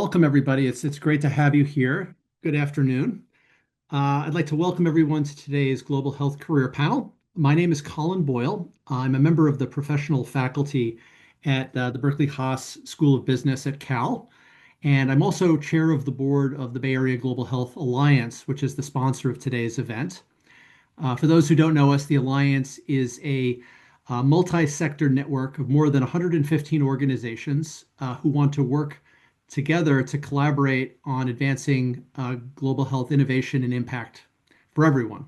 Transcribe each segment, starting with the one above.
Welcome, everybody. It's great to have you here. Good afternoon. I'd like to welcome everyone to today's Global Health Career Panel. My name is Colin Boyle. I'm a member of the professional faculty at the Berkeley Haas School of Business at Cal, and I'm also chair of the board of the Bay Area Global Health Alliance, which is the sponsor of today's event. For those who don't know us, the Alliance is a multi-sector network of more than 115 organizations who want to work together to collaborate on advancing global health innovation and impact for everyone.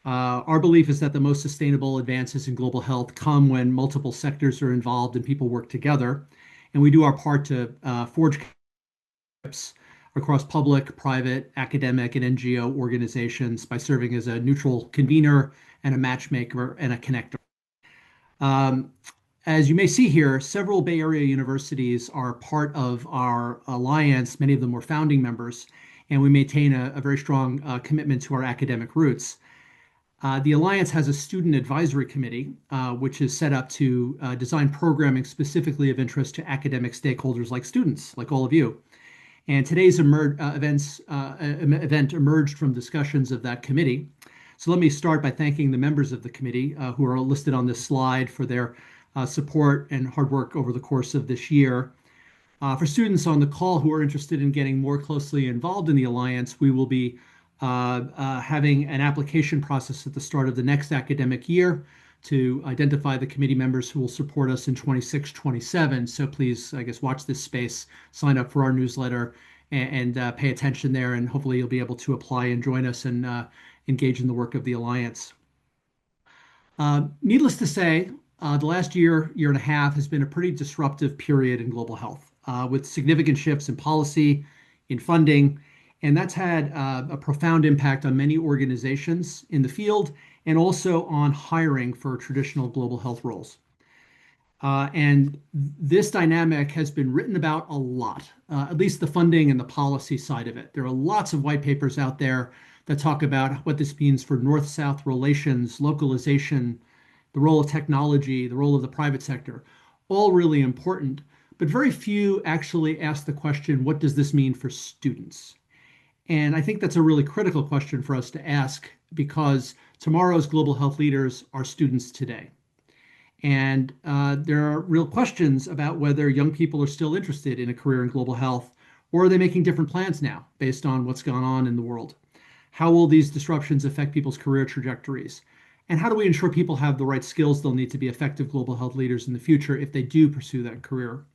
Our belief is that the most sustainable advances in global health come when multiple sectors are involved and people work together. And we do our part to forge partnerships across public, private, academic, and NGO organizations by serving as a neutral convener and a matchmaker and a connector. As you may see here, several Bay Area universities are part of our alliance. Many of them were founding members, and we maintain a very strong commitment to our academic roots. The Alliance has a student advisory committee, which is set up to design programming specifically of interest to academic stakeholders like students, like all of you. And today's event emerged from discussions of that committee. So let me start by thanking the members of the committee who are listed on this slide for their support and hard work over the course of this year. For students on the call who are interested in getting more closely involved in the Alliance, we will be having an application process at the start of the next academic year to identify the committee members who will support us in 26-27. So please, I guess, watch this space, sign up for our newsletter, and pay attention there, and hopefully you'll be able to apply and join us and engage in the work of the Alliance. Needless to say, the last year and a half has been a pretty disruptive period in global health, with significant shifts in policy, in funding, and that's had a profound impact on many organizations in the field and also on hiring for traditional global health roles. And this dynamic has been written about a lot, at least the funding and the policy side of it. There are lots of white papers out there that talk about what this means for North-South relations, localization, the role of technology, the role of the private sector, all really important, but very few actually ask the question, what does this mean for students? And I think that's a really critical question for us to ask because tomorrow's global health leaders are students today. And there are real questions about whether young people are still interested in a career in global health, or are they making different plans now based on what's gone on in the world? How will these disruptions affect people's career trajectories? And how do we ensure people have the right skills they'll need to be effective global health leaders in the future if they do pursue that career?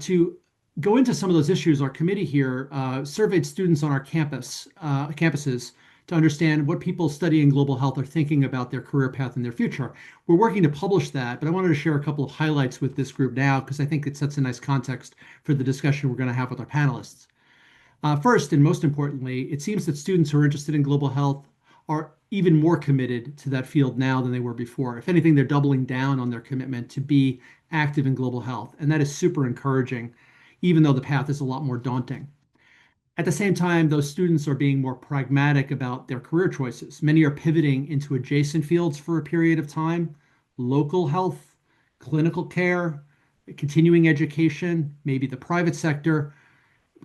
To go into some of those issues, our committee here surveyed students on our campuses to understand what people studying global health are thinking about their career path and their future. We're working to publish that, but I wanted to share a couple of highlights with this group now because I think it sets a nice context for the discussion we're going to have with our panelists. First, and most importantly, it seems that students who are interested in global health are even more committed to that field now than they were before. If anything, they're doubling down on their commitment to be active in global health, and that is super encouraging, even though the path is a lot more daunting. At the same time, those students are being more pragmatic about their career choices. Many are pivoting into adjacent fields for a period of time, local health, clinical care, continuing education, maybe the private sector,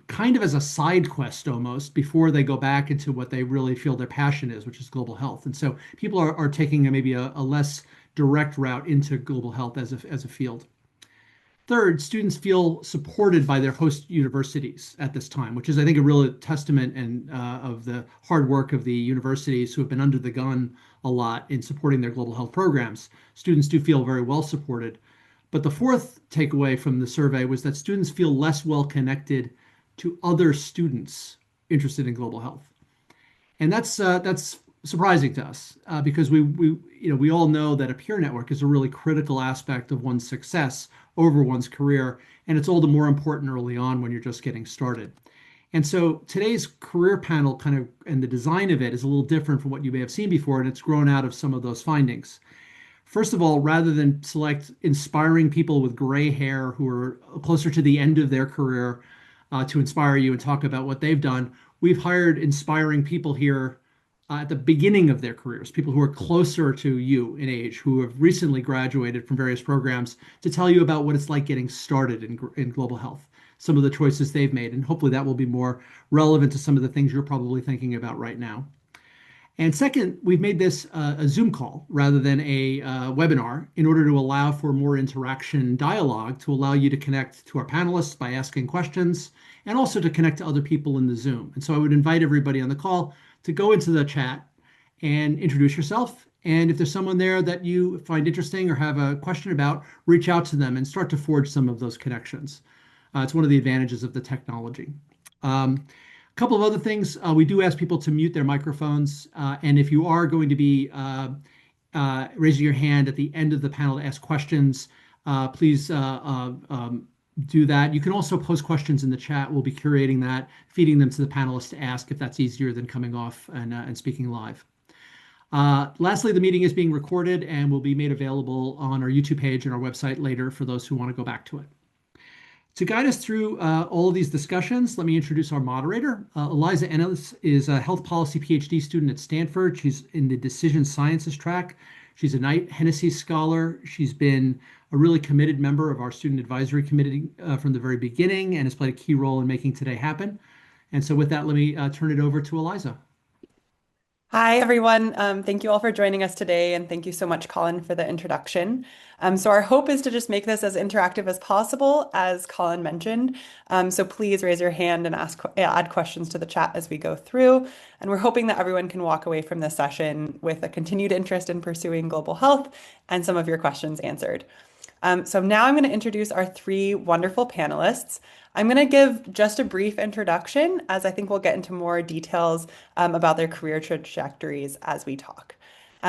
kind of as a side quest almost before they go back into what they really feel their passion is, which is global health. And so people are taking maybe a less direct route into global health as a field. Third, students feel supported by their host universities at this time, which is, I think, a real testament of the hard work of the universities who have been under the gun a lot in supporting their global health programs. Students do feel very well supported. But the fourth takeaway from the survey was that students feel less well connected to other students interested in global health. And that's surprising to us because we all know that a peer network is a really critical aspect of one's success over one's career, and it's all the more important early on when you're just getting started. And so today's career panel and the design of it is a little different from what you may have seen before, and it's grown out of some of those findings. First of all, rather than select inspiring people with gray hair who are closer to the end of their career to inspire you and talk about what they've done, we've hired inspiring people here at the beginning of their careers, people who are closer to you in age, who have recently graduated from various programs, to tell you about what it's like getting started in global health. some of the choices they've made. And hopefully that will be more relevant to some of the things you're probably thinking about right now. And second, we've made this a Zoom call rather than a webinar in order to allow for more interaction dialogue to allow you to connect to our panelists by asking questions and also to connect to other people in the Zoom. And so I would invite everybody on the call to go into the chat and introduce yourself. And if there's someone there that you find interesting or have a question about, reach out to them and start to forge some of those connections. It's one of the advantages of the technology. A couple of other things, we do ask people to mute their microphones. And if you are going to be raising your hand at the end of the panel to ask questions, please do that. You can also post questions in the chat. We'll be curating that, feeding them to the panelists to ask if that's easier than coming off and speaking live. Lastly, the meeting is being recorded and will be made available on our YouTube page and our website later for those who want to go back to it. To guide us through all of these discussions, let me introduce our moderator. Eliza Ennis is a health policy PhD student at Stanford. She's in the decision sciences track. She's a Knight Hennessy Scholar. She's been a really committed member of our student advisory committee from the very beginning and has played a key role in making today happen. And so with that, let me turn it over to Eliza. Hi, everyone. Thank you all for joining us today, and thank you so much, Colin, for the introduction. So our hope is to just make this as interactive as possible, as Colin mentioned. So please raise your hand and add questions to the chat as we go through. And we're hoping that everyone can walk away from this session with a continued interest in pursuing global health and some of your questions answered. So now I'm going to introduce our three wonderful panelists. I'm going to give just a brief introduction, as I think we'll get into more details about their career trajectories as we talk.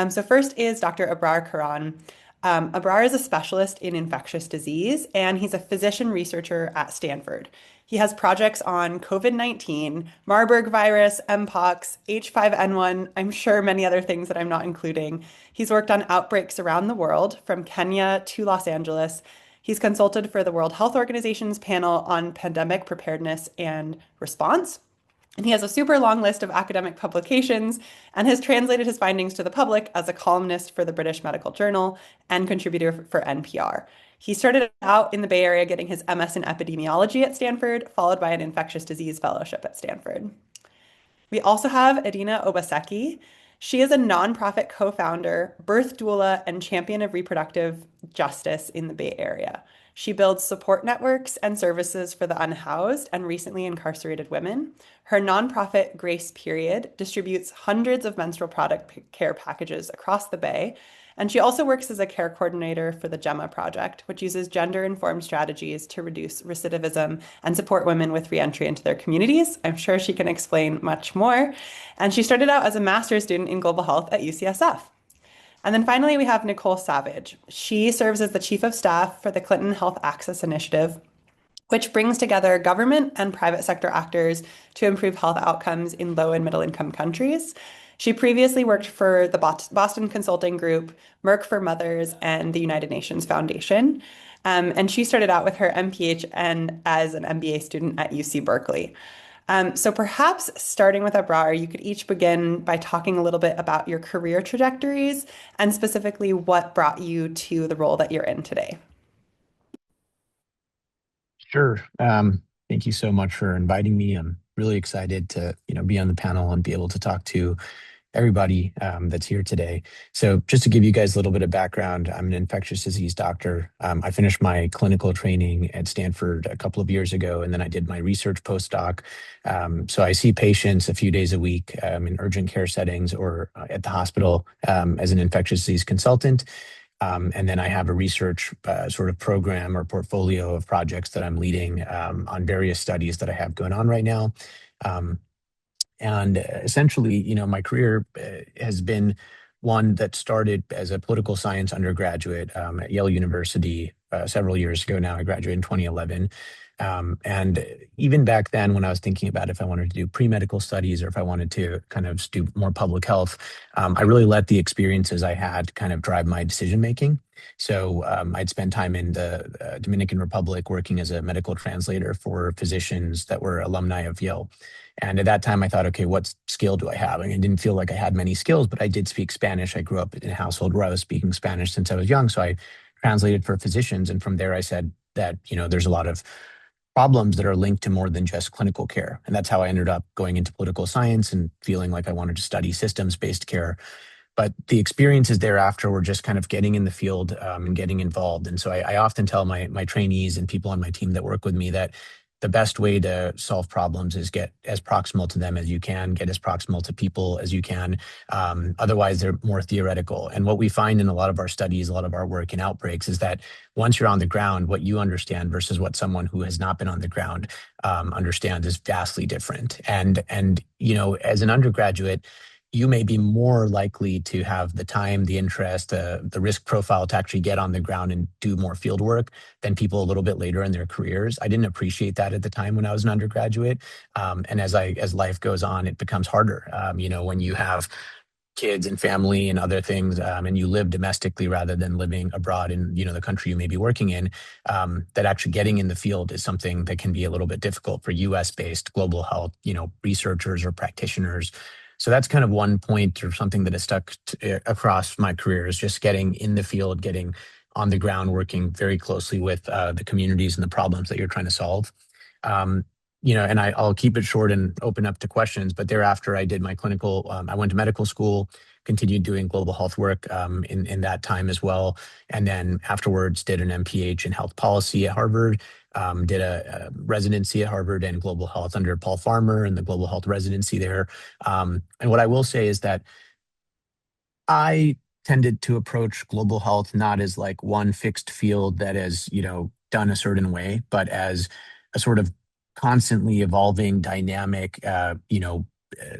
So first is Dr. Abraar Karan. Abraar is a specialist in infectious disease, and he's a physician researcher at Stanford. He has projects on COVID-19, Marburg virus, Mpox, H5N1, I'm sure many other things that I'm not including. He's worked on outbreaks around the world, from Kenya to Los Angeles. He's consulted for the World Health Organization's panel on pandemic preparedness and response. And he has a super long list of academic publications and has translated his findings to the public as a columnist for the British Medical Journal and contributor for NPR. He started out in the Bay Area getting his MS in epidemiology at Stanford, followed by an infectious disease fellowship at Stanford. We also have Edinna Obaseki. She is a nonprofit co-founder, birth doula, and champion of reproductive justice in the Bay Area. She builds support networks and services for the unhoused and recently incarcerated women. Her nonprofit, Grace Period, distributes hundreds of menstrual product care packages across the Bay. And she also works as a care coordinator for the GEMMA project, which uses gender-informed strategies to reduce recidivism and support women with reentry into their communities. I'm sure she can explain much more. And she started out as a master's student in global health at UCSF. And then finally, we have Nicole Savage. She serves as the chief of staff for the Clinton Health Access Initiative, which brings together government and private sector actors to improve health outcomes in low and middle income countries. She previously worked for the Boston Consulting Group, Merck for Mothers, and the United Nations Foundation. And she started out with her MPH and as an MBA student at UC Berkeley. So perhaps starting with Abraar, you could each begin by talking a little bit about your career trajectories and specifically what brought you to the role that you're in today. Sure. Thank you so much for inviting me. I'm really excited to be on the panel and be able to talk to everybody that's here today. So just to give you guys a little bit of background, I'm an infectious disease doctor. I finished my clinical training at Stanford a couple of years ago, and then I did my research postdoc. So I see patients a few days a week in urgent care settings or at the hospital as an infectious disease consultant. And then I have a research sort of program or portfolio of projects that I'm leading on various studies that I have going on right now. And essentially, my career has been one that started as a political science undergraduate at Yale University several years ago now. I graduated in 2011. And even back then, when I was thinking about if I wanted to do pre-medical studies or if I wanted to kind of do more public health, I really let the experiences I had kind of drive my decision-making. So I'd spent time in the Dominican Republic working as a medical translator for physicians that were alumni of Yale. And at that time, I thought, okay, what skill do I have? I didn't feel like I had many skills, but I did speak Spanish. I grew up in a household where I was speaking Spanish since I was young. So I translated for physicians. And from there, I said that, there's a lot of problems that are linked to more than just clinical care. And that's how I ended up going into political science and feeling like I wanted to study systems-based care. But the experiences thereafter were just kind of getting in the field and getting involved. And so I often tell my trainees and people on my team that work with me that the best way to solve problems is get as proximal to them as you can, get as proximal to people as you can. Otherwise, they're more theoretical. And what we find in a lot of our studies, a lot of our work in outbreaks is that once you're on the ground, what you understand versus what someone who has not been on the ground understands is vastly different. And as an undergraduate, you may be more likely to have the time, the interest, the risk profile to actually get on the ground and do more field work than people a little bit later in their careers. I didn't appreciate that at the time when I was an undergraduate, and as life goes on, it becomes harder. When you have kids and family and other things, and you live domestically rather than living abroad in the country you may be working in, that actually getting in the field is something that can be a little bit difficult for US based global health researchers or practitioners. So that's kind of one point or something that has stuck across my career is just getting in the field, getting on the ground, working very closely with the communities and the problems that you're trying to solve. Um, and I'll keep it short and open up to questions. But thereafter, I did my clinical. I went to medical school, continued doing global health work in that time as well, and then afterwards did an MPH in health policy at Harvard. Did a residency at Harvard in global health under Paul Farmer and the global health residency there. And what I will say is that I tended to approach global health not as like one fixed field that is, done a certain way, but as a sort of constantly evolving, dynamic,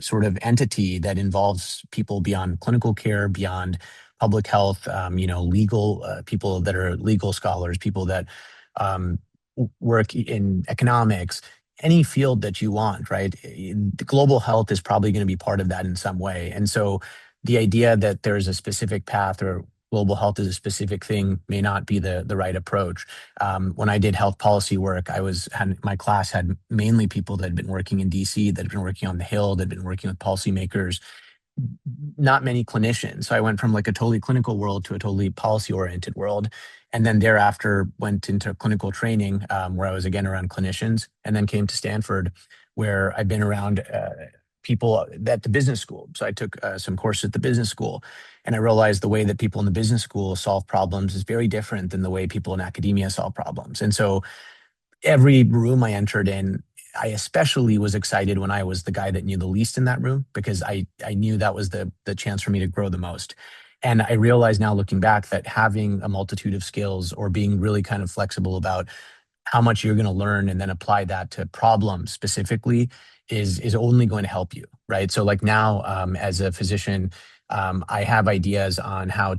sort of entity that involves people beyond clinical care, beyond public health, legal people that are legal scholars, people that work in economics, any field that you want, right? The global health is probably going to be part of that in some way. And so the idea that there's a specific path or global health is a specific thing may not be the right approach. When I did health policy work, my class had mainly people that had been working in DC, that had been working on the Hill, that had been working with policymakers, not many clinicians. So I went from like a totally clinical world to a totally policy oriented world. And then thereafter went into clinical training where I was again around clinicians, and then came to Stanford where I've been around people at the business school. So I took some courses at the business school, and I realized the way that people in the business school solve problems is very different than the way people in academia solve problems. And so every room I entered in, I especially was excited when I was the guy that knew the least in that room, because I knew that was the chance for me to grow the most. And I realize now looking back that having a multitude of skills or being really kind of flexible about how much you're going to learn and then apply that to problems specifically is only going to help you, right? So like now, as a physician, I have ideas on how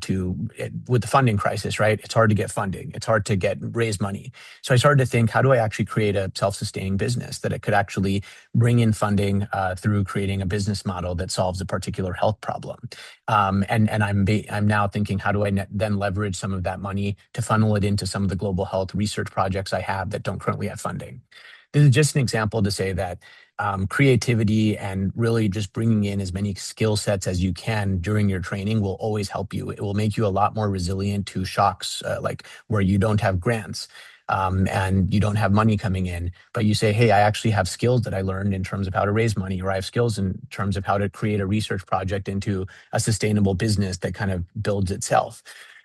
with the funding crisis, right? It's hard to get funding. It's hard to raise money. So I started to think, how do I actually create a self-sustaining business that it could actually bring in funding through creating a business model that solves a particular health problem? And I'm now thinking, how do I then leverage some of that money to funnel it into some of the global health research projects I have that don't currently have funding? This is just an example to say that creativity and really just bringing in as many skill sets as you can during your training will always help you. It will make you a lot more resilient to shocks, like where you don't have grants and you don't have money coming in, but you say, hey, I actually have skills that I learned in terms of how to raise money, or I have skills in terms of how to create a research project into a sustainable business that kind of builds itself.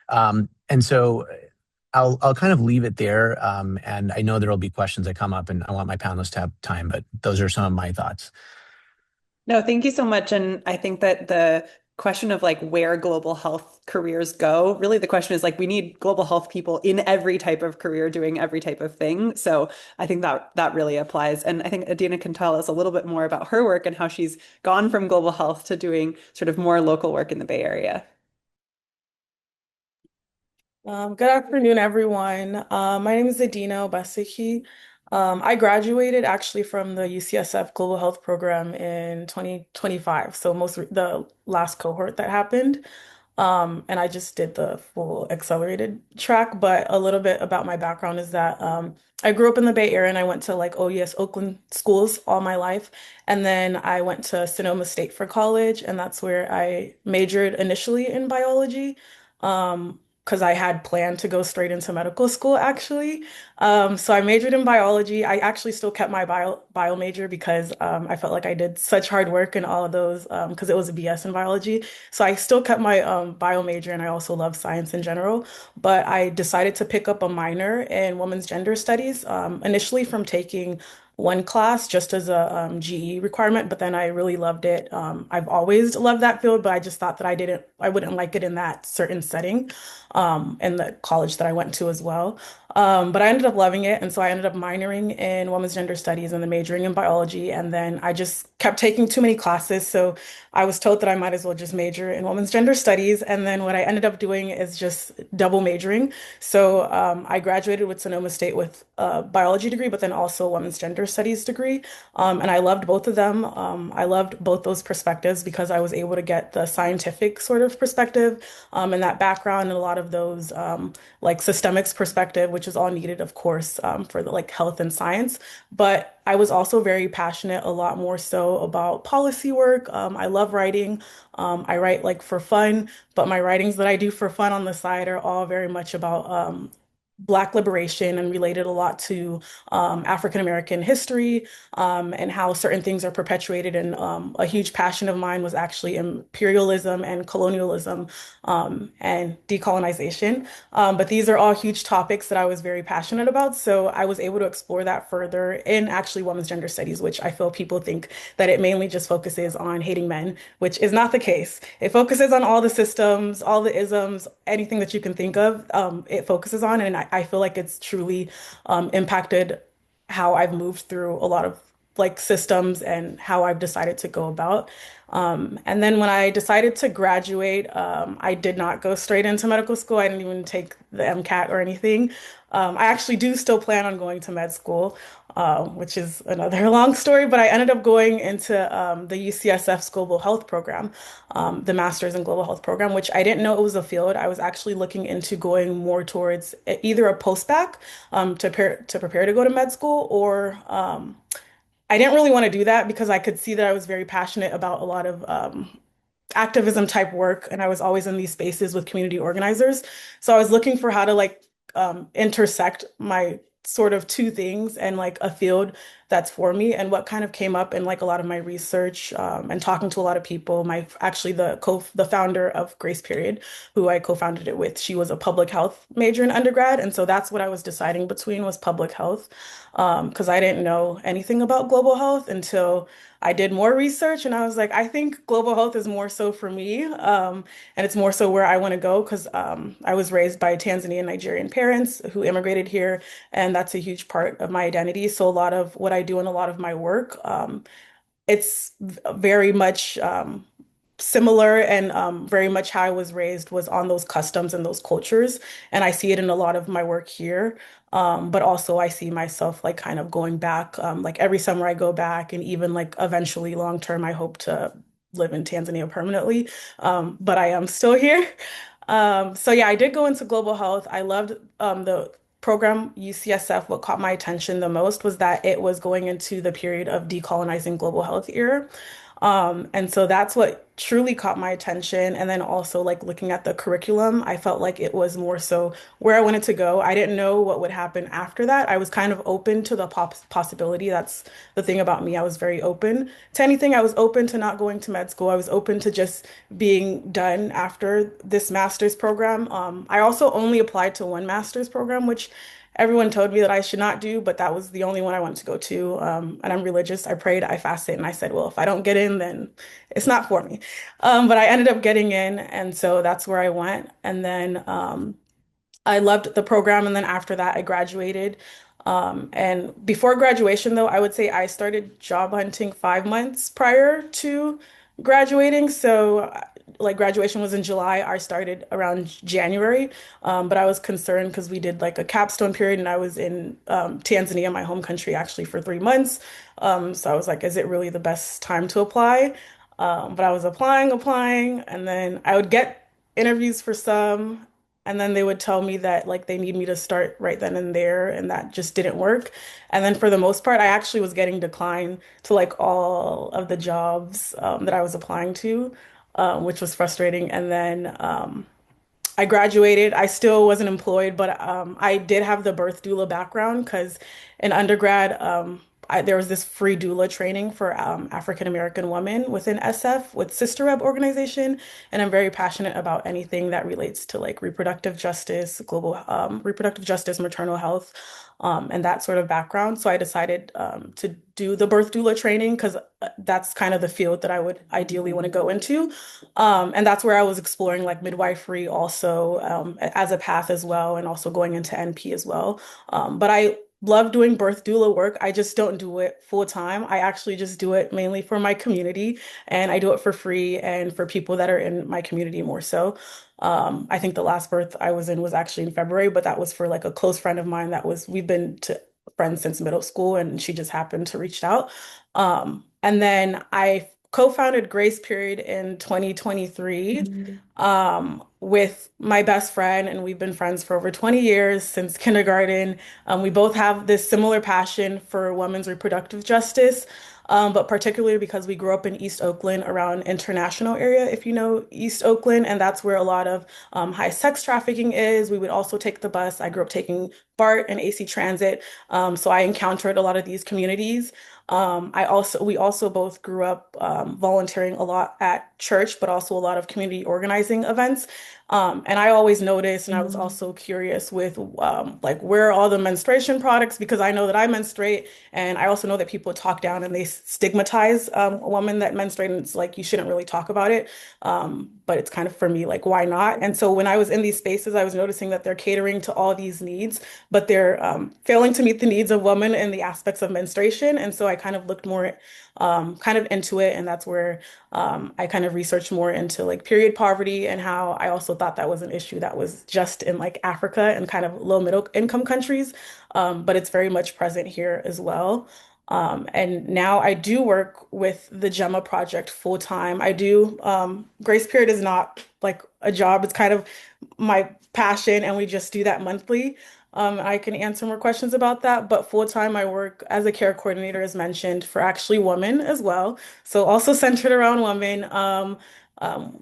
And so I'll kind of leave it there. And I know there will be questions that come up, and I want my panelists to have time, but those are some of my thoughts. No, thank you so much. And I think that the question of like where global health careers go, really the question is like we need global health people in every type of career doing every type of thing. So I think that really applies. And I think Edinna can tell us a little bit more about her work and how she's gone from global health to doing sort of more local work in the Bay Area. Good afternoon, everyone. My name is Edinna Obaseki. I graduated actually from the UCSF Global Health Program in 2025, so the last cohort that happened. And I just did the full accelerated track. But a little bit about my background is that I grew up in the Bay Area and I went to like OUS Oakland schools all my life. And then I went to Sonoma State for college, and that's where I majored initially in biology. because I had planned to go straight into medical school actually. So I majored in biology. I actually still kept my bio major because I felt like I did such hard work in all of those because it was a BS in biology. So I still kept my bio major and I also love science in general. But I decided to pick up a minor in women's gender studies initially from taking one class just as a GE requirement, but then I really loved it. I've always loved that field, but I just thought that I wouldn't like it in that certain setting, in the college that I went to as well. But I ended up loving it, and so I ended up minoring in women's gender studies and then majoring in biology, and then I just kept taking too many classes, so I was told that I might as well just major in women's gender studies, and then what I ended up doing is just double majoring. So I graduated with Sonoma State with a biology degree, but then also a women's gender studies degree. And I loved both of them. I loved both those perspectives because I was able to get the scientific sort of perspective and that background and a lot of those like systemics perspective, which is all needed, of course, for the like health and science. But I was also very passionate, a lot more so about policy work. I love writing. I write like for fun, but my writings that I do for fun on the side are all very much about Black liberation and related a lot to African American history and how certain things are perpetuated. And a huge passion of mine was actually imperialism and colonialism and decolonization. But these are all huge topics that I was very passionate about. So I was able to explore that further in actually women's gender studies, which I feel people think that it mainly just focuses on hating men, which is not the case. It focuses on all the systems, all the isms, anything that you can think of, it focuses on. And I feel like it's truly impacted how I've moved through a lot of like systems and how I've decided to go about. And then when I decided to graduate, I did not go straight into medical school. I didn't even take the MCAT or anything. I actually do still plan on going to med school, which is another long story, but I ended up going into the UCSF's Global Health Program, the Master's in Global Health Program, which I didn't know it was a field. I was actually looking into going more towards either a post-bac to prepare to go to med school, or I didn't really want to do that because I could see that I was very passionate about a lot of activism type work, and I was always in these spaces with community organizers. So I was looking for how to like intersect my sort of two things and like a field that's for me. And what kind of came up in like a lot of my research and talking to a lot of people. My actually the founder of Grace Period, who I co-founded it with, she was a public health major in undergrad, and so that's what I was deciding between was public health, because I didn't know anything about global health until I did more research and I was like, I think global health is more so for me. And it's more so where I want to go because I was raised by Tanzanian Nigerian parents who immigrated here, and that's a huge part of my identity. So a lot of what I do and a lot of my work, it's very much similar and very much how I was raised was on those customs and those cultures. And I see it in a lot of my work here. But also I see myself like kind of going back, like every summer I go back and even like eventually long term, I hope to live in Tanzania permanently. But I am still here. So yeah, I did go into global health. I loved the program UCSF. What caught my attention the most was that it was going into the period of decolonizing global health era. And so that's what truly caught my attention. And then also like looking at the curriculum, I felt like it was more so where I wanted to go. I didn't know what would happen after that. I was kind of open to the possibility. That's the thing about me. I was very open to anything. I was open to not going to med school. I was open to just being done after this master's program. I also only applied to one master's program, which everyone told me that I should not do, but that was the only one I wanted to go to. And I'm religious. I prayed, I fasted, and I said, well, if I don't get in, then it's not for me. But I ended up getting in, and so that's where I went. And then I loved the program, and then after that, I graduated. And before graduation, though, I would say I started job hunting 5 months prior to graduating. So, like, graduation was in July. I started around January, but I was concerned because we did like a capstone period, and I was in Tanzania, my home country, actually for 3 months. So I was like, is it really the best time to apply? But I was applying, and then I would get interviews for some. And then they would tell me that like they need me to start right then and there, and that just didn't work. And then for the most part, I actually was getting declined to like all of the jobs that I was applying to, which was frustrating. And then I graduated. I still wasn't employed, but I did have the birth doula background because in undergrad, there was this free doula training for African American women within SF with Sister Rep organization, and I'm very passionate about anything that relates to like reproductive justice, global reproductive justice, maternal health, and that sort of background. So I decided to do the birth doula training because that's kind of the field that I would ideally want to go into. And that's where I was exploring like midwifery also as a path as well, and also going into NP as well. But I love doing birth doula work. I just don't do it full time. I actually just do it mainly for my community, and I do it for free and for people that are in my community more so. I think the last birth I was in was actually in February, but that was for like a close friend of mine we've been friends since middle school, and she just happened to reach out. And then I co-founded Grace Period in 2023 with my best friend, and we've been friends for over 20 years since kindergarten. We both have this similar passion for women's reproductive justice, but particularly because we grew up in East Oakland around International area, if you know East Oakland, and that's where a lot of high sex trafficking is. We would also take the bus. I grew up taking BART and AC Transit, so I encountered a lot of these communities. We also both grew up volunteering a lot at church, but also a lot of community organizing events. And I always noticed, and I was also curious with like where are all the menstruation products? Because I know that I menstruate, and I also know that people talk down and they stigmatize a woman that menstruates. And it's like you shouldn't really talk about it. But it's kind of for me, like why not? And so when I was in these spaces, I was noticing that they're catering to all these needs, but they're failing to meet the needs of women in the aspects of menstruation. And so I kind of looked more kind of into it, and that's where I kind of researched more into like period poverty and how I also thought that was an issue that was just in like Africa and kind of low middle income countries, but it's very much present here as well. And now I do work with the Gemma project full time. I do, Grace Period is not like a job, it's kind of my passion, and we just do that monthly. I can answer more questions about that, but full time I work as a care coordinator, as mentioned, for actually women as well. So also centered around women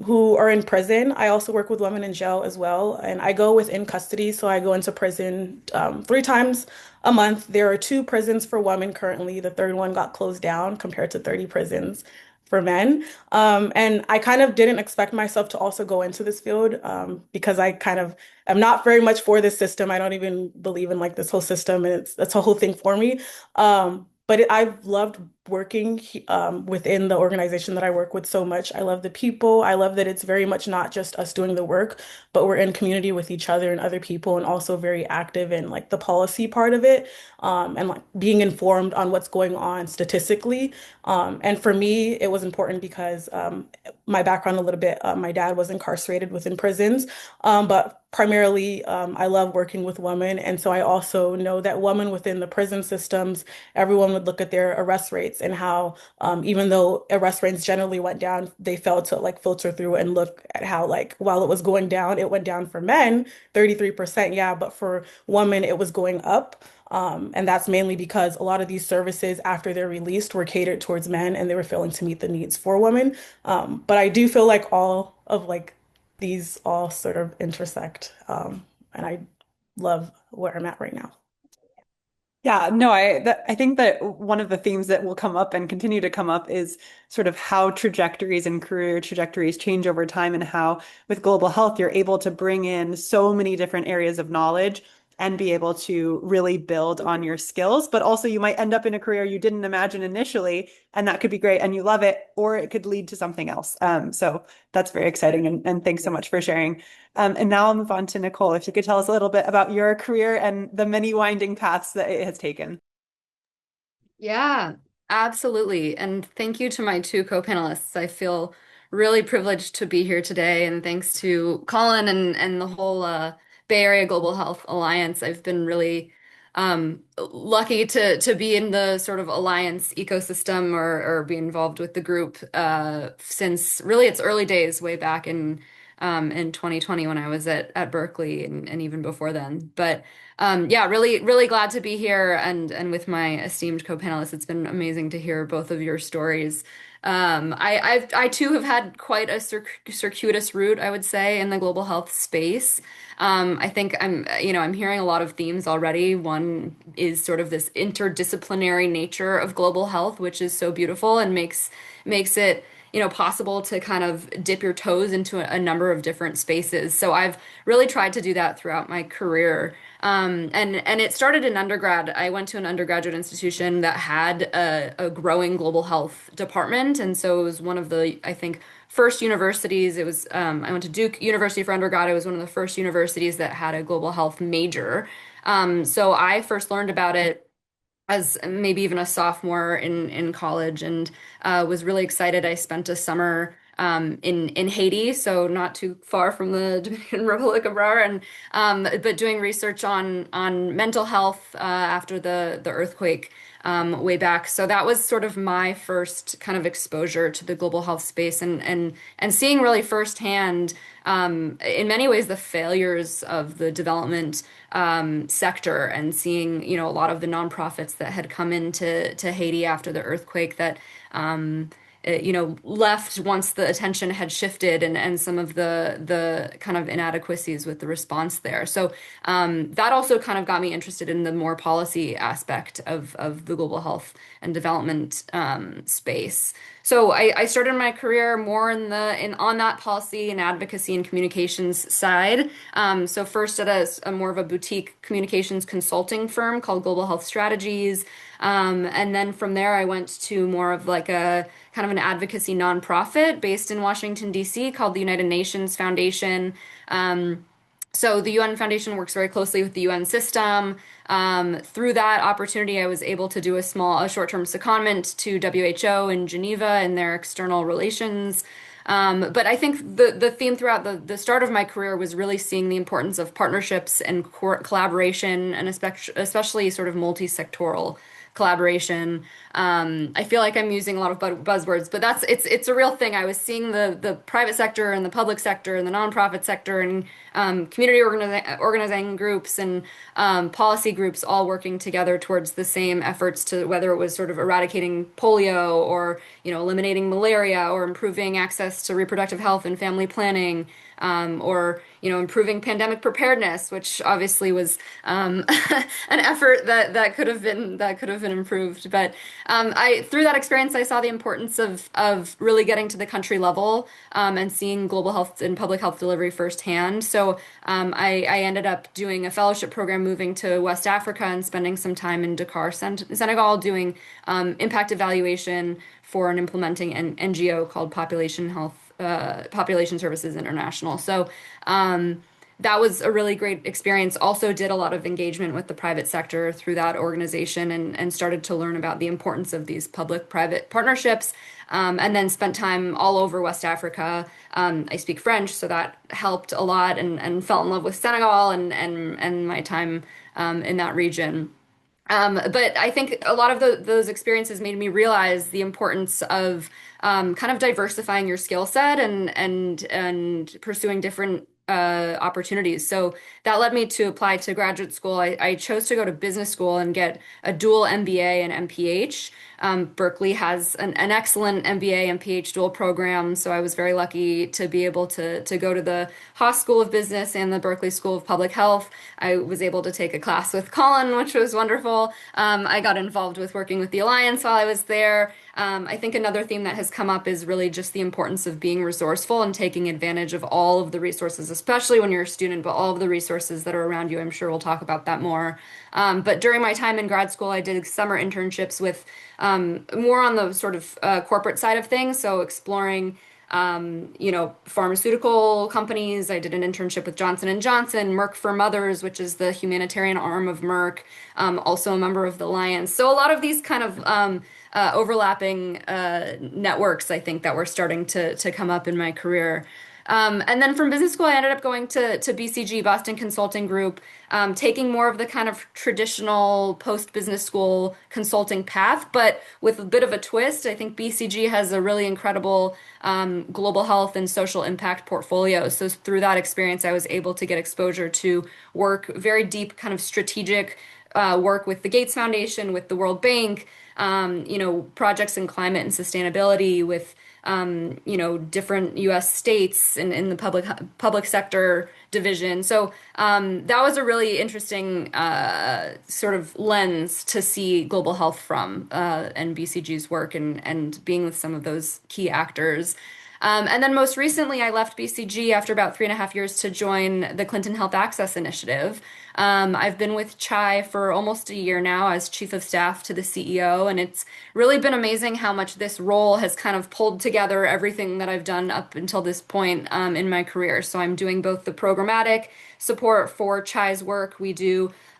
who are in prison. I also work with women in jail as well, and I go within custody. So I go into prison 3 times a month. There are 2 prisons for women currently. The third one got closed down compared to 30 prisons for men. And I kind of didn't expect myself to also go into this field because I kind of am not very much for this system. I don't even believe in like this whole system, and it's a whole thing for me. I've loved working within the organization that I work with so much. I love the people. I love that it's very much not just us doing the work, but we're in community with each other and other people, and also very active in like the policy part of it, and like being informed on what's going on statistically. And for me, it was important because my background a little bit, my dad was incarcerated within prisons, but primarily I love working with women. And so I also know that women within the prison systems, everyone would look at their arrest rates and how even though arrest rates generally went down, they failed to like filter through and look at how like while it was going down, it went down for men 33%, yeah, but for women it was going up. And that's mainly because a lot of these services after they're released were catered towards men, and they were failing to meet the needs for women. But I do feel like all of like these all sort of intersect. And I love where I'm at right now. Yeah, no, I think that one of the themes that will come up and continue to come up is sort of how trajectories and career trajectories change over time, and how with global health you're able to bring in so many different areas of knowledge and be able to really build on your skills. But also you might end up in a career you didn't imagine initially, and that could be great and you love it, or it could lead to something else. So that's very exciting, and thanks so much for sharing. And now I'll move on to Nicole. If you could tell us a little bit about your career and the many winding paths that it has taken. Yeah, absolutely. And thank you to my two co-panelists. I feel really privileged to be here today. And thanks to Colin and the whole Bay Area Global Health Alliance. I've been really lucky to be in the sort of alliance ecosystem, or be involved with the group since really its early days, way back in in 2020 when I was at Berkeley and even before then. But yeah, really glad to be here and with my esteemed co-panelists. It's been amazing to hear both of your stories. I too have had quite a circuitous route, I would say, in the global health space. I think I'm hearing a lot of themes already. One is sort of this interdisciplinary nature of global health, which is so beautiful and makes it, possible to kind of dip your toes into a number of different spaces. So I've really tried to do that throughout my career. And it started in undergrad. I went to an undergraduate institution that had a growing global health department, and so it was one of the, I think, first universities. It was I went to Duke University for undergrad. It was one of the first universities that had a global health major. So I first learned about it as maybe even a sophomore in college, and was really excited. I spent a summer in Haiti, so not too far from the Dominican Republic of Abraar, and but doing research on mental health after the earthquake way back. So that was sort of my first kind of exposure to the global health space, and seeing really firsthand, in many ways, the failures of the development sector, and seeing, a lot of the nonprofits that had come into Haiti after the earthquake that left once the attention had shifted, and some of the kind of inadequacies with the response there. So that also kind of got me interested in the more policy aspect of the global health and development space. So I started my career more on that policy and advocacy and communications side. So first at a more of a boutique communications consulting firm called Global Health Strategies. And then from there, I went to more of like a kind of an advocacy nonprofit based in Washington, D.C. called the United Nations Foundation. So the UN Foundation works very closely with the UN system. Through that opportunity, I was able to do a short-term secondment to WHO in Geneva in their external relations. But I think the theme throughout the start of my career was really seeing the importance of partnerships and collaboration, and especially sort of multi-sectoral collaboration. I feel like I'm using a lot of buzzwords, but it's a real thing. I was seeing the private sector and the public sector and the nonprofit sector and community organizing groups and policy groups all working together towards the same efforts, to whether it was sort of eradicating polio or eliminating malaria or improving access to reproductive health and family planning, or improving pandemic preparedness, which obviously was an effort that could have been improved. But I through that experience, I saw the importance of really getting to the country level, and seeing global health and public health delivery firsthand. So I ended up doing a fellowship program, moving to West Africa and spending some time in Dakar, Senegal, doing impact evaluation for an implementing an NGO called Population Services International. So that was a really great experience. Also did a lot of engagement with the private sector through that organization, and started to learn about the importance of these public-private partnerships, and then spent time all over West Africa. I speak French, so that helped a lot, and fell in love with Senegal and my time in that region. But I think a lot of those experiences made me realize the importance of kind of diversifying your skill set, and pursuing different opportunities. So that led me to apply to graduate school. I chose to go to business school and get a dual MBA and MPH. Berkeley has an excellent MBA and PH dual program, so I was very lucky to be able to go to the Haas School of Business and the Berkeley School of Public Health. I was able to take a class with Colin, which was wonderful. I got involved with working with the Alliance while I was there. I think another theme that has come up is really just the importance of being resourceful and taking advantage of all of the resources, especially when you're a student, but all of the resources that are around you. I'm sure we'll talk about that more. But during my time in grad school, I did summer internships with more on the sort of corporate side of things. So exploring, pharmaceutical companies. I did an internship with Johnson and Johnson, Merck for Mothers, which is the humanitarian arm of Merck, also a member of the Alliance. So a lot of these kind of overlapping networks, I think, that were starting to come up in my career. And then from business school, I ended up going to BCG, Boston Consulting Group, taking more of the kind of traditional post-business school consulting path, but with a bit of a twist. I think BCG has a really incredible global health and social impact portfolio. So through that experience, I was able to get exposure to work, very deep kind of strategic work with the Gates Foundation, with the World Bank, projects in climate and sustainability with different U.S. states in the public sector division. So that was a really interesting sort of lens to see global health from and BCG's work and being with some of those key actors. And then most recently, I left BCG after about 3.5 years to join the Clinton Health Access Initiative. I've been with Chai for almost a year now as chief of staff to the CEO, and it's really been amazing how much this role has kind of pulled together everything that I've done up until this point in my career. So I'm doing both the programmatic support for Chai's work. We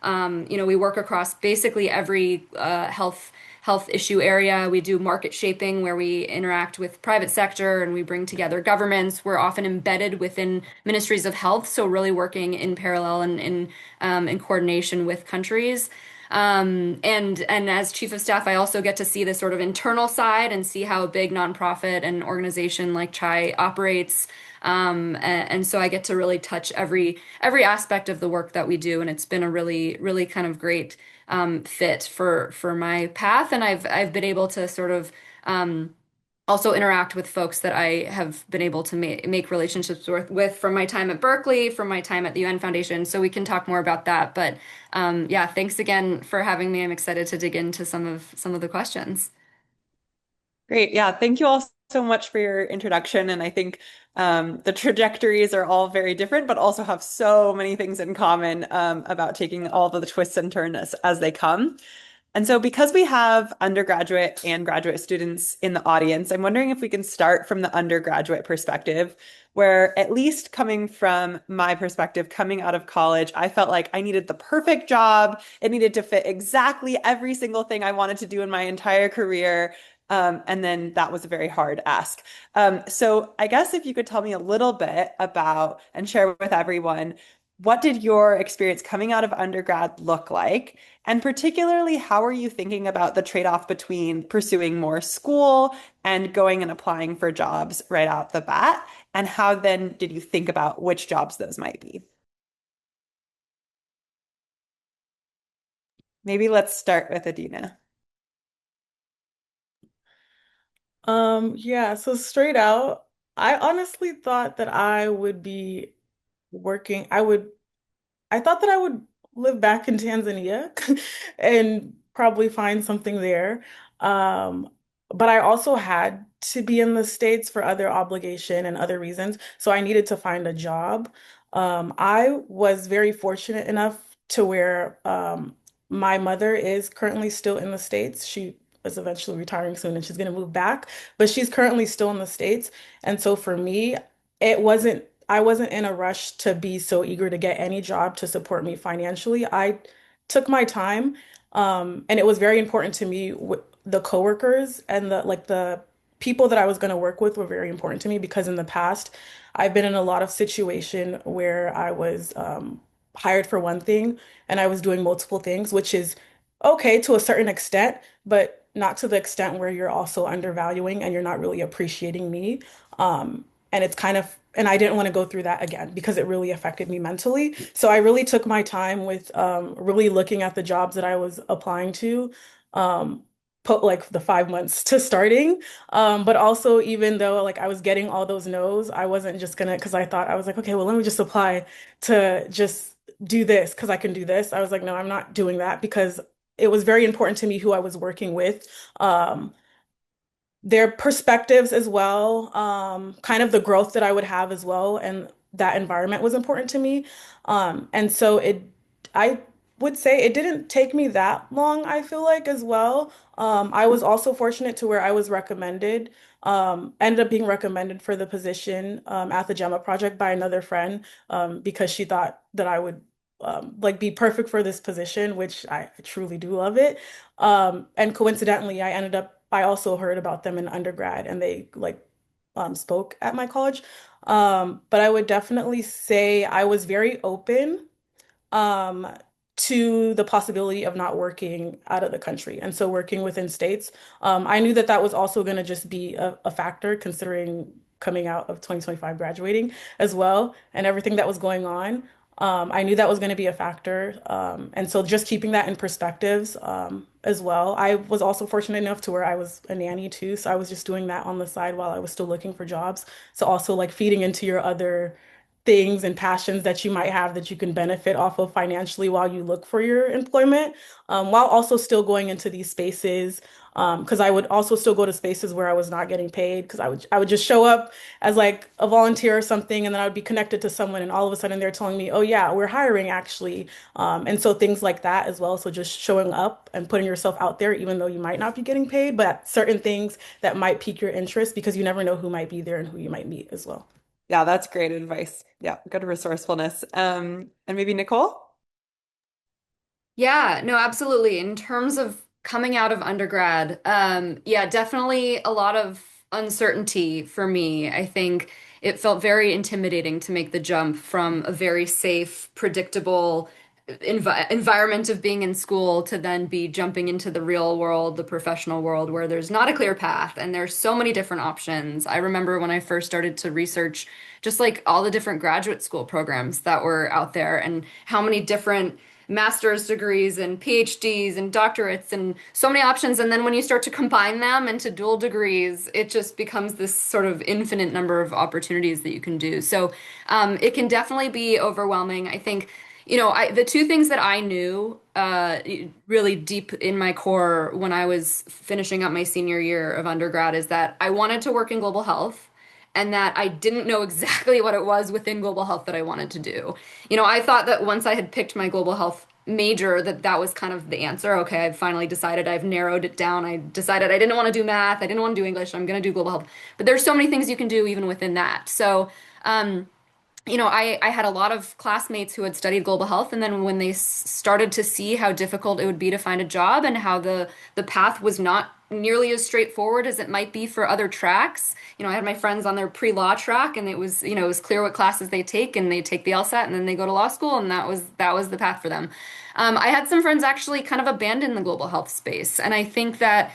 work across basically every health issue area. We do market shaping where we interact with private sector and we bring together governments. We're often embedded within ministries of health, so really working in parallel and in coordination with countries. And as chief of staff, I also get to see the sort of internal side and see how a big nonprofit and organization like Chai operates. And so I get to really touch every aspect of the work that we do, and it's been a really, really kind of great fit for my path. And I've been able to sort of also interact with folks that I have been able to make relationships with from my time at Berkeley, from my time at the UN Foundation. So we can talk more about that. But yeah, thanks again for having me. I'm excited to dig into some of the questions. Great. Yeah. Thank you all so much for your introduction. And I think the trajectories are all very different, but also have so many things in common about taking all of the twists and turns as they come. And so because we have undergraduate and graduate students in the audience, I'm wondering if we can start from the undergraduate perspective, where at least coming from my perspective, coming out of college, I felt like I needed the perfect job. It needed to fit exactly every single thing I wanted to do in my entire career. And then that was a very hard ask. So I guess if you could tell me a little bit about and share with everyone, what did your experience coming out of undergrad look like? And particularly, how are you thinking about the trade-off between pursuing more school and going and applying for jobs right out the bat? And how then did you think about which jobs those might be? Maybe let's start with Edinna. Yeah, so straight out, I honestly thought that I would be working, I thought that I would live back in Tanzania and probably find something there. Um, but I also had to be in the States for other obligation and other reasons. So I needed to find a job. I was very fortunate enough to where my mother is currently still in the States. She is eventually retiring soon and she's going to move back, but she's currently still in the States. And so for me, I wasn't in a rush to be so eager to get any job to support me financially. I took my time, and it was very important to me. The coworkers and the people that I was going to work with were very important to me because in the past, I've been in a lot of situation where I was hired for one thing and I was doing multiple things, which is okay to a certain extent, but not to the extent where you're also undervaluing and you're not really appreciating me. And it's kind of, and I didn't want to go through that again because it really affected me mentally. So I really took my time with really looking at the jobs that I was applying to, um, put like the 5 months to starting. But also, even though like I was getting all those no's, I wasn't just gonna, because I thought I was like, okay, well, let me just apply to just do this because I can do this. I was like, no, I'm not doing that because it was very important to me who I was working with. Um, their perspectives as well, kind of the growth that I would have as well, and that environment was important to me. And so I would say it didn't take me that long, I feel like as well. I was also fortunate to where I was recommended, ended up being recommended for the position at the Gemma Project by another friend because she thought that I would like be perfect for this position, which I truly do love it. And coincidentally, I also heard about them in undergrad and they like spoke at my college. But I would definitely say I was very open um, to the possibility of not working out of the country. And so working within states, I knew that that was also going to just be a factor considering coming out of 2025 graduating as well and everything that was going on. I knew that was going to be a factor. And so just keeping that in perspectives as well. I was also fortunate enough to where I was a nanny too. So I was just doing that on the side while I was still looking for jobs. So also like feeding into your other things and passions that you might have that you can benefit off of financially while you look for your employment, while also still going into these spaces. Because I would also still go to spaces where I was not getting paid because I would just show up as like a volunteer or something, and then I would be connected to someone, and all of a sudden they're telling me, "Oh yeah, we're hiring actually," and so things like that as well. So just showing up and putting yourself out there, even though you might not be getting paid, but certain things that might pique your interest because you never know who might be there and who you might meet as well. Yeah, that's great advice. Yeah, good resourcefulness. And maybe Nicole? Yeah, no, absolutely. In terms of coming out of undergrad, yeah, definitely a lot of uncertainty for me. I think it felt very intimidating to make the jump from a very safe, predictable environment of being in school to then be jumping into the real world, the professional world, where there's not a clear path and there's so many different options. I remember when I first started to research just like all the different graduate school programs that were out there and how many different master's degrees and PhDs and doctorates and so many options. And then when you start to combine them into dual degrees, it just becomes this sort of infinite number of opportunities that you can do. So it can definitely be overwhelming. I think, the two things that I knew really deep in my core when I was finishing up my senior year of undergrad is that I wanted to work in global health and that I didn't know exactly what it was within global health that I wanted to do. I thought that once I had picked my global health major, that was kind of the answer. Okay, I've finally decided, I've narrowed it down. I decided I didn't want to do math, I didn't want to do English, I'm going to do global health. But there's so many things you can do even within that. So, I had a lot of classmates who had studied global health, and then when they started to see how difficult it would be to find a job and how the path was not nearly as straightforward as it might be for other tracks. I had my friends on their pre-law track, and it was clear what classes they take, and they take the LSAT, and then they go to law school, and that was the path for them. I had some friends actually kind of abandon the global health space, and I think that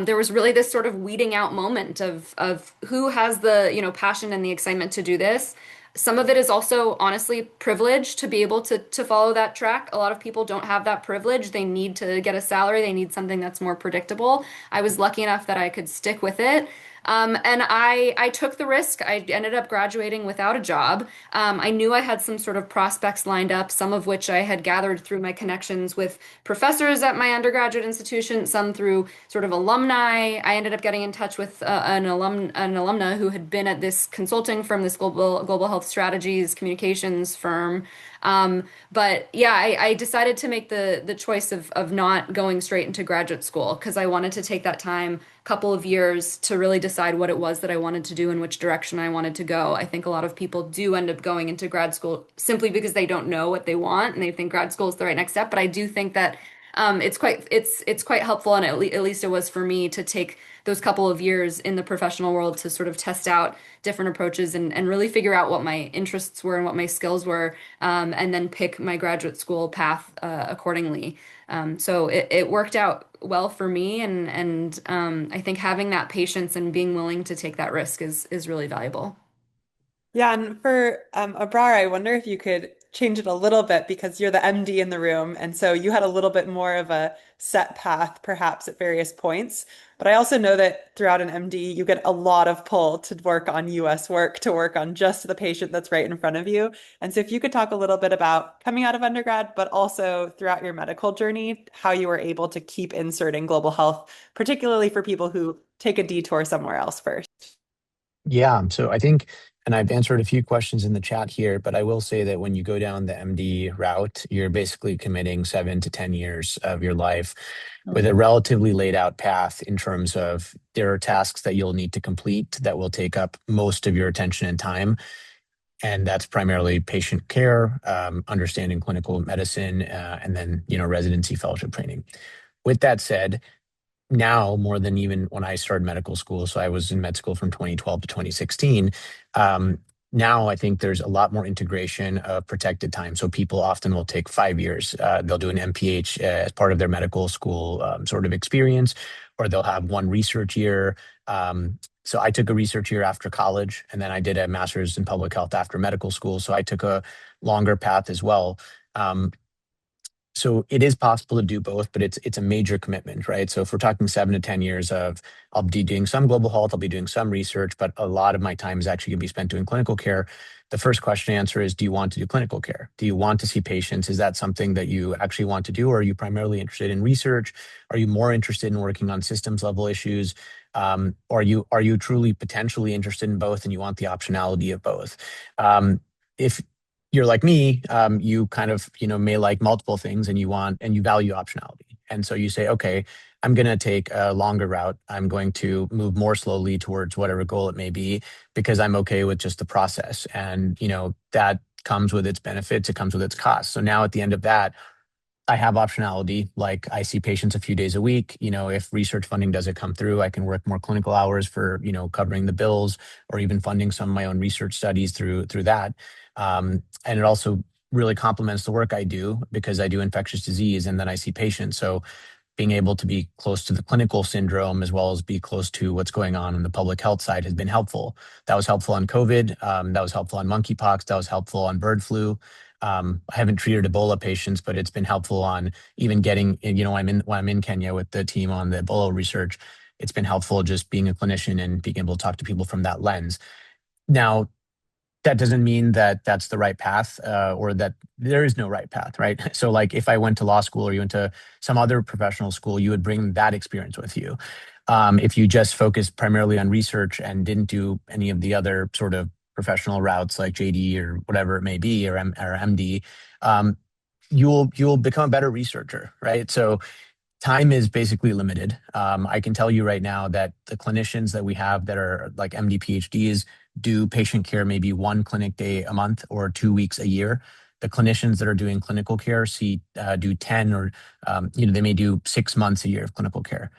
there was really this sort of weeding out moment of who has the passion and the excitement to do this. Some of it is also honestly privilege to be able to follow that track. A lot of people don't have that privilege. They need to get a salary. They need something that's more predictable. I was lucky enough that I could stick with it. And I took the risk. I ended up graduating without a job. I knew I had some sort of prospects lined up, some of which I had gathered through my connections with professors at my undergraduate institution, some through sort of alumni. I ended up getting in touch with an alumna who had been at this consulting firm, this global health strategies communications firm. But yeah, I decided to make the choice of not going straight into graduate school because I wanted to take that time, couple of years, to really decide what it was that I wanted to do and which direction I wanted to go. I think a lot of people do end up going into grad school simply because they don't know what they want and they think grad school is the right next step. But I do think that it's quite helpful, and at least it was for me to take those couple of years in the professional world to sort of test out different approaches and really figure out what my interests were and what my skills were, and then pick my graduate school path accordingly. So it worked out well for me, and I think having that patience and being willing to take that risk is really valuable. Yeah, and for Abraar, I wonder if you could change it a little bit because you're the MD in the room, and so you had a little bit more of a set path, perhaps at various points. But I also know that throughout an MD, you get a lot of pull to work on US work, to work on just the patient that's right in front of you. And so if you could talk a little bit about coming out of undergrad, but also throughout your medical journey, how you were able to keep inserting global health, particularly for people who take a detour somewhere else first. Yeah, so I think, and I've answered a few questions in the chat here, but I will say that when you go down the MD route, you're basically committing 7 to 10 years of your life with a relatively laid out path in terms of there are tasks that you'll need to complete that will take up most of your attention and time. And that's primarily patient care, understanding clinical medicine, and then, residency fellowship training. With that said, now more than even when I started medical school, so I was in med school from 2012 to 2016, Now I think there's a lot more integration of protected time. So people often will take 5 years. They'll do an MPH as part of their medical school sort of experience, or they'll have one research year. So I took a research year after college, and then I did a master's in public health after medical school. So I took a longer path as well. Um, so it is possible to do both, but it's a major commitment, right? So if we're talking 7 to 10 years of, I'll be doing some global health, I'll be doing some research, but a lot of my time is actually going to be spent doing clinical care. The first question to answer is, do you want to do clinical care? Do you want to see patients? Is that something that you actually want to do? Or are you primarily interested in research? Are you more interested in working on systems level issues? Or are you truly potentially interested in both and you want the optionality of both? If you're like me, you kind of, may like multiple things and you value optionality. And so you say, okay, I'm going to take a longer route. I'm going to move more slowly towards whatever goal it may be because I'm okay with just the process. And, that comes with its benefits. It comes with its costs. So now at the end of that, I have optionality. Like I see patients a few days a week. If research funding doesn't come through, I can work more clinical hours for, covering the bills or even funding some of my own research studies through that. And it also really complements the work I do because I do infectious disease and then I see patients. So being able to be close to the clinical syndrome as well as be close to what's going on the public health side has been helpful. That was helpful on COVID. That was helpful on monkeypox. That was helpful on bird flu. I haven't treated Ebola patients, but it's been helpful on even getting, when I'm in Kenya with the team on the Ebola research, it's been helpful just being a clinician and being able to talk to people from that lens. Now, that doesn't mean that that's the right path or that there is no right path, right? So like if I went to law school or you went to some other professional school, you would bring that experience with you. If you just focused primarily on research and didn't do any of the other sort of professional routes like JD or whatever it may be or MD, um, you'll become a better researcher, right? So time is basically limited. I can tell you right now that the clinicians that we have that are like MD PhDs do patient care maybe one clinic day a month or 2 weeks a year. The clinicians that are doing clinical care do 10 or they may do 6 months a year of clinical care.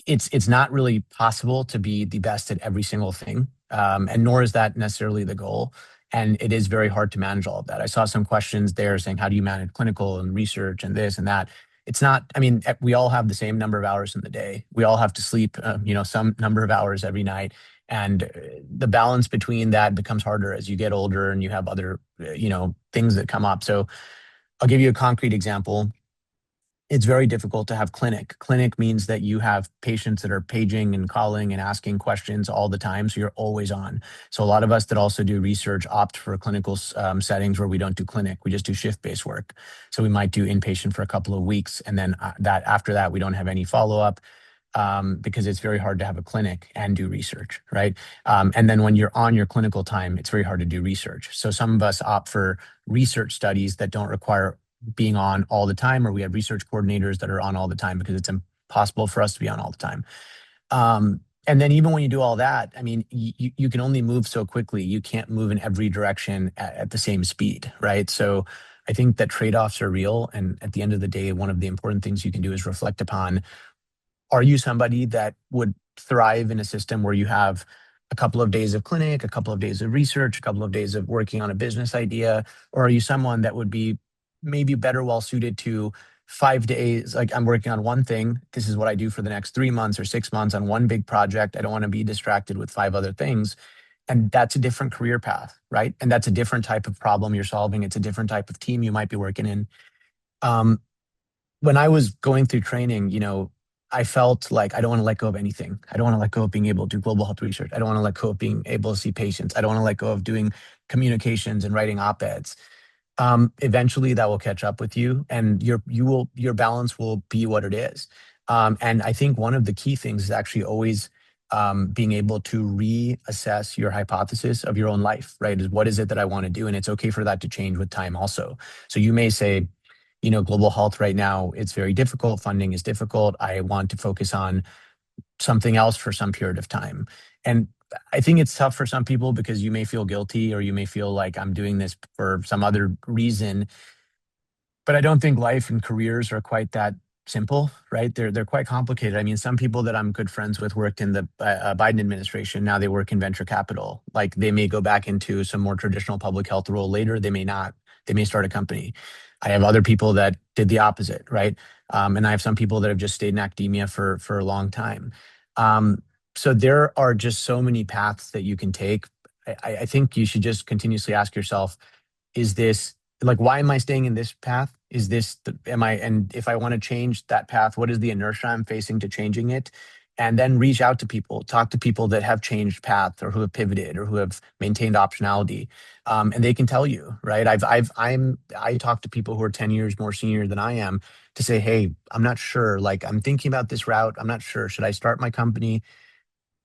It's not really possible to be the best at every single thing, and nor is that necessarily the goal. And it is very hard to manage all of that. I saw some questions there saying, how do you manage clinical and research and this and that? It's not, I mean, we all have the same number of hours in the day. We all have to sleep, some number of hours every night. And the balance between that becomes harder as you get older and you have other, things that come up. So I'll give you a concrete example. It's very difficult to have clinic. Clinic means that you have patients that are paging and calling and asking questions all the time. So you're always on. So a lot of us that also do research opt for clinical settings where we don't do clinic. We just do shift-based work. So we might do inpatient for a couple of weeks. And then that after that, we don't have any follow-up because it's very hard to have a clinic and do research, right? And then when you're on your clinical time, it's very hard to do research. So some of us opt for research studies that don't require being on all the time, or we have research coordinators that are on all the time because it's impossible for us to be on all the time. And then even when you do all that, I mean, you can only move so quickly. You can't move in every direction at the same speed, right? So I think that trade-offs are real. And at the end of the day, one of the important things you can do is reflect upon, are you somebody that would thrive in a system where you have a couple of days of clinic, a couple of days of research, a couple of days of working on a business idea? Or are you someone that would be maybe better well suited to 5 days? Like, I'm working on one thing. This is what I do for the next 3 months or 6 months on one big project. I don't want to be distracted with 5 other things. And that's a different career path, right? And that's a different type of problem you're solving. It's a different type of team you might be working in. When I was going through training, I felt like I don't want to let go of anything. I don't want to let go of being able to do global health research. I don't want to let go of being able to see patients. I don't want to let go of doing communications and writing op-eds. Eventually that will catch up with you and your balance will be what it is. And I think one of the key things is actually always being able to reassess your hypothesis of your own life, right? Is what is it that I want to do? And it's okay for that to change with time also. So you may say, global health right now, it's very difficult. Funding is difficult. I want to focus on something else for some period of time. And I think it's tough for some people because you may feel guilty or you may feel like I'm doing this for some other reason. But I don't think life and careers are quite that simple, right? They're quite complicated. I mean, some people that I'm good friends with worked in the Biden administration. Now they work in venture capital. Like they may go back into some more traditional public health role later. They may not. They may start a company. I have other people that did the opposite, right? And I have some people that have just stayed in academia for a long time. Um, so there are just so many paths that you can take. I think you should just continuously ask yourself, is this like, why am I staying in this path? Is this am I, and if I want to change that path, what is the inertia I'm facing to changing it? And then reach out to people, talk to people that have changed path or who have pivoted or who have maintained optionality. And they can tell you, right? I talk to people who are 10 years more senior than I am to say, hey, I'm not sure. Like, I'm thinking about this route. I'm not sure. Should I start my company?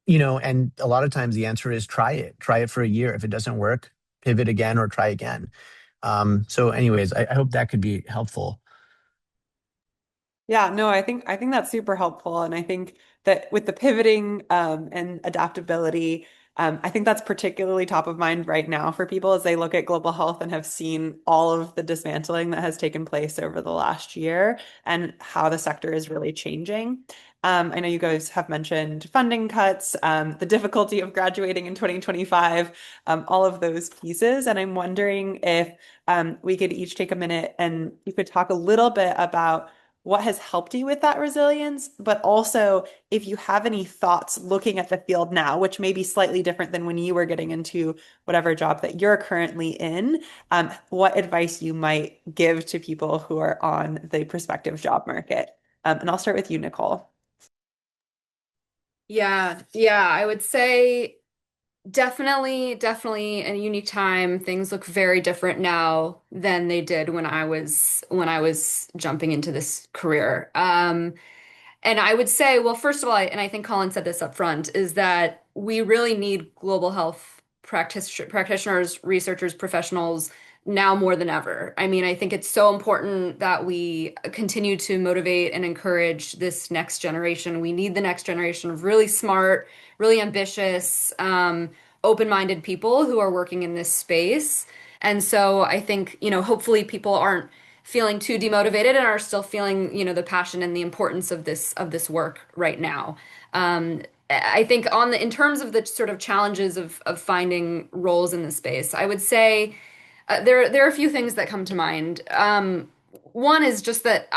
And a lot of times the answer is try it for a year. If it doesn't work, pivot again or try again. So anyways, I hope that could be helpful. Yeah, no, I think that's super helpful, and I think that with the pivoting and adaptability, I think that's particularly top of mind right now for people as they look at global health and have seen all of the dismantling that has taken place over the last year and how the sector is really changing. I know you guys have mentioned funding cuts, the difficulty of graduating in 2025, all of those pieces, and I'm wondering if we could each take a minute and you could talk a little bit about what has helped you with that resilience, but also if you have any thoughts looking at the field now, which may be slightly different than when you were getting into whatever job that you're currently in, what advice you might give to people who are on the prospective job market. And I'll start with you, Nicole. Yeah, I would say definitely a unique time. Things look very different now than they did when I was jumping into this career. And I would say, well, first of all, and I think Colin said this up front, is that we really need global health practitioners, researchers, professionals now more than ever. I mean, I think it's so important that we continue to motivate and encourage this next generation. We need the next generation of really smart, really ambitious, open-minded people who are working in this space. And so I think, hopefully people aren't feeling too demotivated and are still feeling, the passion and the importance of this work right now. I think in terms of the sort of challenges of finding roles in the space, I would say there are a few things that come to mind. One is just that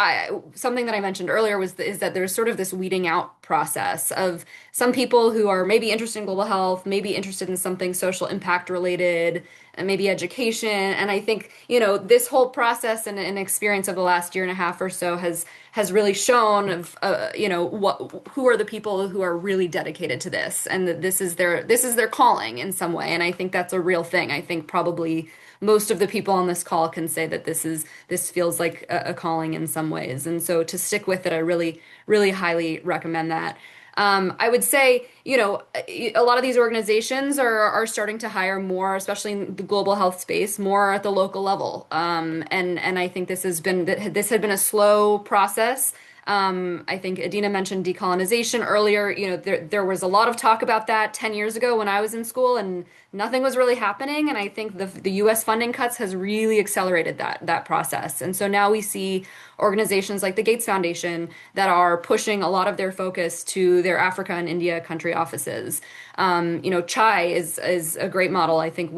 something that I mentioned earlier is that there's sort of this weeding out process of some people who are maybe interested in global health, maybe interested in something social impact related, and maybe education. And I think, this whole process and experience of the last year and a half or so has really shown of who are the people who are really dedicated to this, and that this is their calling in some way. And I think that's a real thing. I think probably most of the people on this call can say that this feels like a calling in some ways. And so to stick with it, I really highly recommend that. I would say, a lot of these organizations are starting to hire more, especially in the global health space, more at the local level. And I think this had been a slow process. I think Edinna mentioned decolonization earlier. There was a lot of talk about that 10 years ago when I was in school, and nothing was really happening. And I think the U.S. funding cuts has really accelerated that process. And so now we see organizations like the Gates Foundation that are pushing a lot of their focus to their Africa and India country offices. Chai is a great model. I think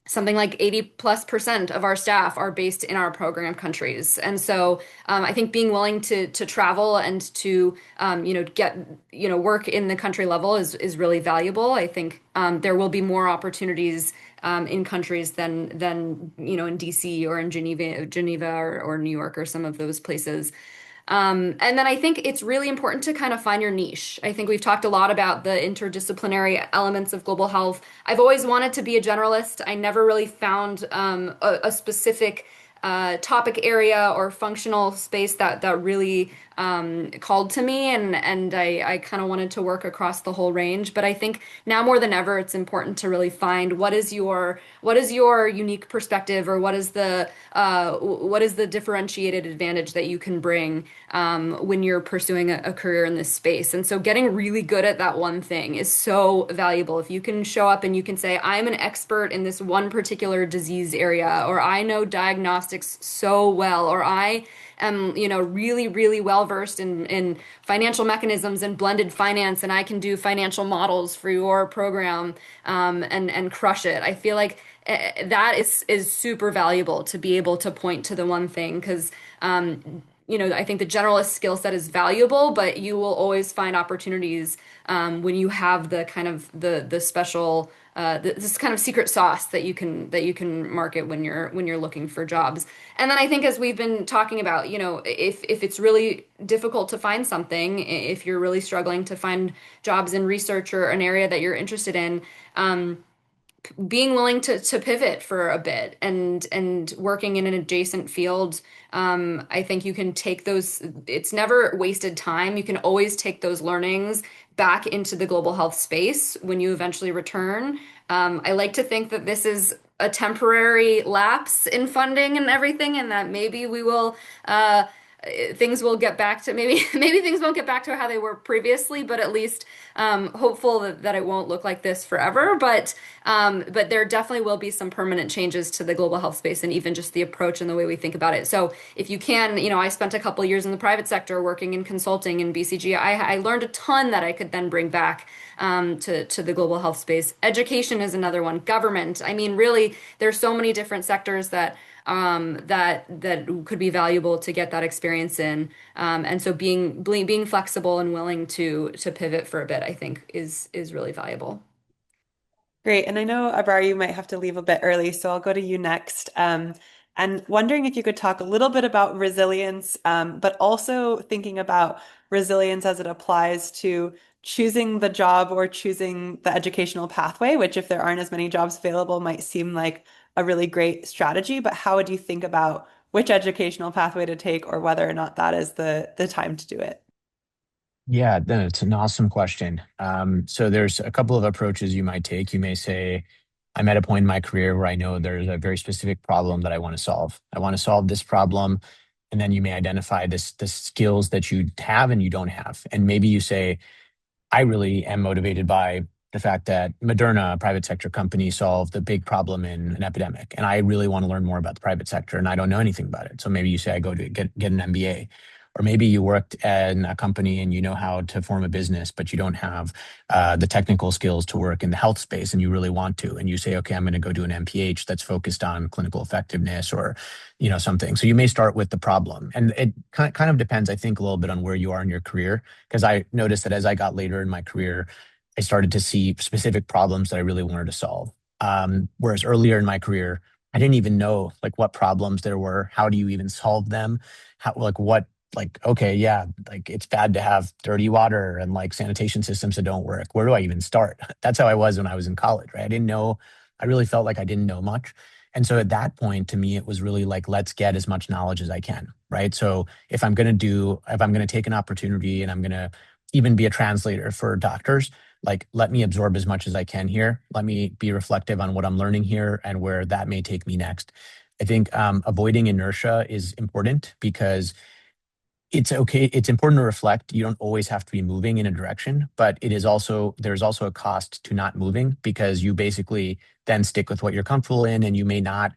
something like 80+% of our staff are based in our program countries. And so I think being willing to travel and to get work in the country level is really valuable. I think there will be more opportunities in countries than in DC or in Geneva or New York or some of those places. And then I think it's really important to kind of find your niche. I think we've talked a lot about the interdisciplinary elements of global health. I've always wanted to be a generalist. I never really found a specific topic area or functional space that really called to me, and I kind of wanted to work across the whole range. But I think now more than ever, it's important to really find what is your unique perspective, or what is the differentiated advantage that you can bring when you're pursuing a career in this space. And so getting really good at that one thing is so valuable. If you can show up and you can say, I'm an expert in this one particular disease area, or I know diagnostics statistics so well, or I am, really, really well versed in financial mechanisms and blended finance, and I can do financial models for your program, and crush it. I feel like that is super valuable to be able to point to the one thing, because I think the generalist skill set is valuable, but you will always find opportunities when you have the kind of the special this kind of secret sauce that you can market when you're looking for jobs. And then I think, as we've been talking about, if it's really difficult to find something, if you're really struggling to find jobs in research or an area that you're interested in, being willing to pivot for a bit and working in an adjacent field. I think you can take those, it's never wasted time. You can always take those learnings back into the global health space when you eventually return. I like to think that this is a temporary lapse in funding and everything, and that maybe we will things will get back to, maybe things won't get back to how they were previously, but at least hopeful that it won't look like this forever. But there definitely will be some permanent changes to the global health space, and even just the approach and the way we think about it. So if you can, I spent a couple years in the private sector working in consulting in BCG. I learned a ton that I could then bring back to the global health space. Education is another one. Government. I mean, really, there's so many different sectors that could be valuable to get that experience in. And so being flexible and willing to pivot for a bit, I think is really valuable. Great. And I know, Abraar, you might have to leave a bit early, so I'll go to you next. And wondering if you could talk a little bit about resilience, but also thinking about resilience as it applies to choosing the job or choosing the educational pathway, which, if there aren't as many jobs available, might seem like a really great strategy. But how would you think about which educational pathway to take, or whether or not that is the time to do it? Yeah, it's an awesome question. So there's a couple of approaches you might take. You may say, I'm at a point in my career where I know there's a very specific problem that I want to solve. I want to solve this problem. And then you may identify the skills that you have and you don't have. And maybe you say, I really am motivated by the fact that Moderna, a private sector company, solved a big problem in an epidemic. And I really want to learn more about the private sector, and I don't know anything about it. So maybe you say, I go to get an MBA. Or maybe you worked in a company and you know how to form a business, but you don't have the technical skills to work in the health space, and you really want to. And you say, okay, I'm going to go do an MPH that's focused on clinical effectiveness, or something. So you may start with the problem. And it kind of depends, I think, a little bit on where you are in your career. Because I noticed that as I got later in my career, I started to see specific problems that I really wanted to solve. Whereas earlier in my career, I didn't even know like what problems there were. How do you even solve them? Okay, yeah, like it's bad to have dirty water and like sanitation systems that don't work. Where do I even start? That's how I was when I was in college, right? I really felt like I didn't know much. And so at that point, to me, it was really like, let's get as much knowledge as I can, right? So if I'm going to take an opportunity and I'm going to even be a translator for doctors, like, let me absorb as much as I can here. Let me be reflective on what I'm learning here and where that may take me next. I think avoiding inertia is important, because it's okay. It's important to reflect. You don't always have to be moving in a direction, but there's also a cost to not moving, because you basically then stick with what you're comfortable in, and you may not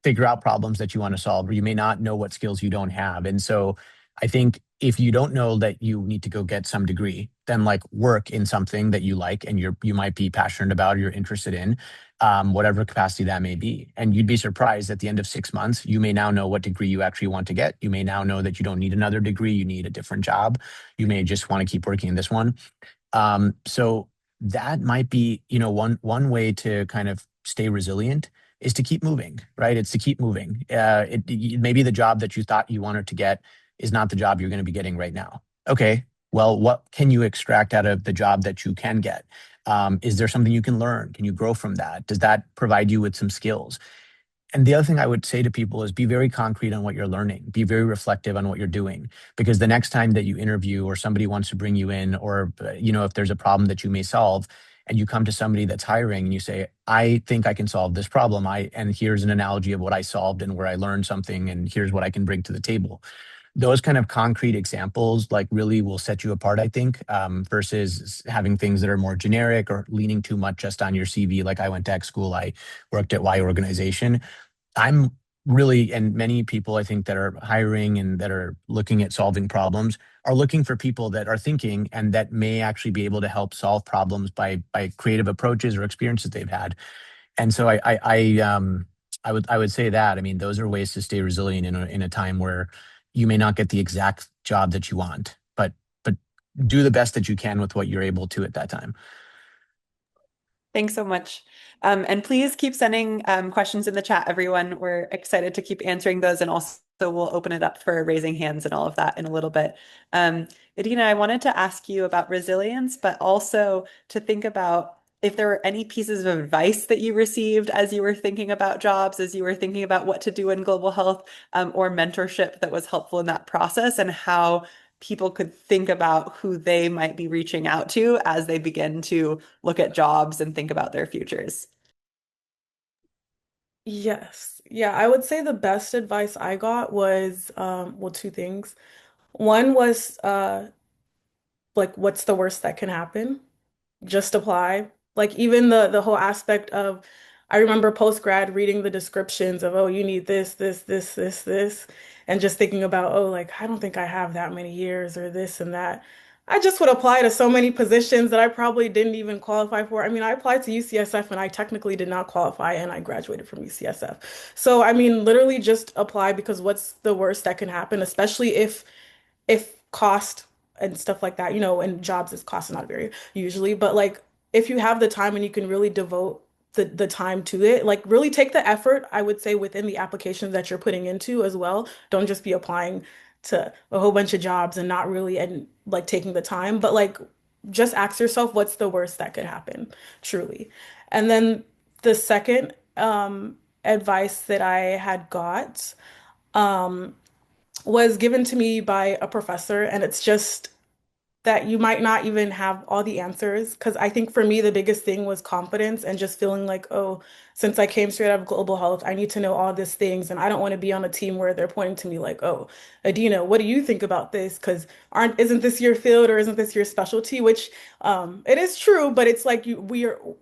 figure out problems that you want to solve, or you may not know what skills you don't have. And so I think if you don't know that you need to go get some degree, then like work in something that you like and you might be passionate about or you're interested in, whatever capacity that may be. And you'd be surprised at the end of 6 months, you may now know what degree you actually want to get. You may now know that you don't need another degree, you need a different job. You may just want to keep working in this one. So that might be, one way to kind of stay resilient is to keep moving, right? It's to keep moving. Maybe the job that you thought you wanted to get is not the job you're going to be getting right now. Okay, well, what can you extract out of the job that you can get? Is there something you can learn? Can you grow from that? Does that provide you with some skills? And the other thing I would say to people is be very concrete on what you're learning. Be very reflective on what you're doing, because the next time that you interview or somebody wants to bring you in, or if there's a problem that you may solve, and you come to somebody that's hiring and you say, I think I can solve this problem. And here's an analogy of what I solved and where I learned something, and here's what I can bring to the table. Those kind of concrete examples like really will set you apart, I think, versus having things that are more generic or leaning too much just on your CV. Like, I went to X school, I worked at Y organization. I'm really, and many people I think that are hiring and that are looking at solving problems are looking for people that are thinking and that may actually be able to help solve problems by creative approaches or experiences they've had. And so I would say that, I mean, those are ways to stay resilient in a time where you may not get the exact job that you want, but do the best that you can with what you're able to at that time. Thanks so much. And please keep sending questions in the chat, everyone. We're excited to keep answering those, and also we'll open it up for raising hands and all of that in a little bit. Edinna, I wanted to ask you about resilience, but also to think about if there were any pieces of advice that you received as you were thinking about jobs, as you were thinking about what to do in global health, or mentorship that was helpful in that process, and how people could think about who they might be reaching out to as they begin to look at jobs and think about their futures. Yes. Yeah, I would say the best advice I got was well, two things. One was like what's the worst that can happen? Just apply. Like even the whole aspect of I remember post grad reading the descriptions of oh you need this and just thinking about oh like I don't think I have that many years or this and that. I just would apply to so many positions that I probably didn't even qualify for. I mean, I applied to UCSF and I technically did not qualify and I graduated from UCSF. So, I mean, literally just apply because what's the worst that can happen, especially if cost and stuff like that, you know, and jobs is cost not very usually, but like if you have the time and you can really devote the time to it, like really take the effort, I would say, within the applications that you're putting into as well. Don't just be applying to a whole bunch of jobs and not really and like taking the time, but like just ask yourself what's the worst that could happen, truly. And then the second advice that I had got um was given to me by a professor, and it's just that you might not even have all the answers. Because I think for me, the biggest thing was confidence and just feeling like, oh, since I came straight out of global health, I need to know all these things. And I don't want to be on a team where they're pointing to me like, oh, Edinna, what do you think about this? Because isn't this your field or isn't this your specialty? Which it is true, but it's like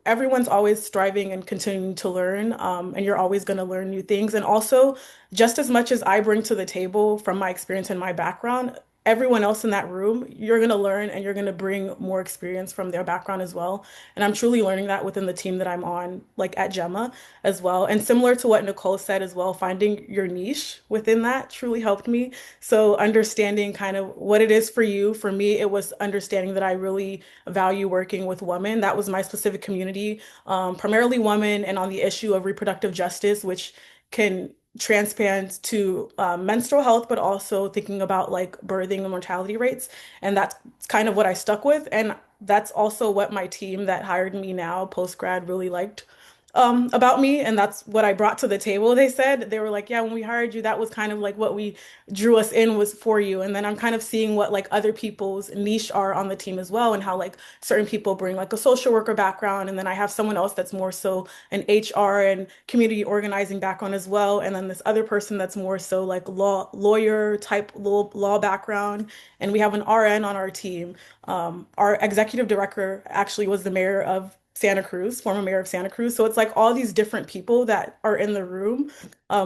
everyone's always striving and continuing to learn. And you're always going to learn new things. And also, just as much as I bring to the table from my experience and my background, everyone else in that room, you're going to learn and you're going to bring more experience from their background as well. And I'm truly learning that within the team that I'm on, like at Gemma as well. And similar to what Nicole said as well, finding your niche within that truly helped me. So understanding kind of what it is for you. For me, it was understanding that I really value working with women. That was my specific community, primarily women, and on the issue of reproductive justice, which can transparent to menstrual health, but also thinking about like birthing and mortality rates. And that's kind of what I stuck with. And that's also what my team that hired me now post grad really liked about me. And that's what I brought to the table. They said, they were like, yeah, when we hired you, that was kind of like what we drew us in was for you. And then I'm kind of seeing what like other people's niche are on the team as well, and how like certain people bring like a social worker background. And then I have someone else that's more so an HR and community organizing background as well. And then this other person that's more so like lawyer type law background. And we have an RN on our team. Our executive director actually was the mayor of Santa Cruz, former mayor of Santa Cruz. So it's like all these different people that are in the room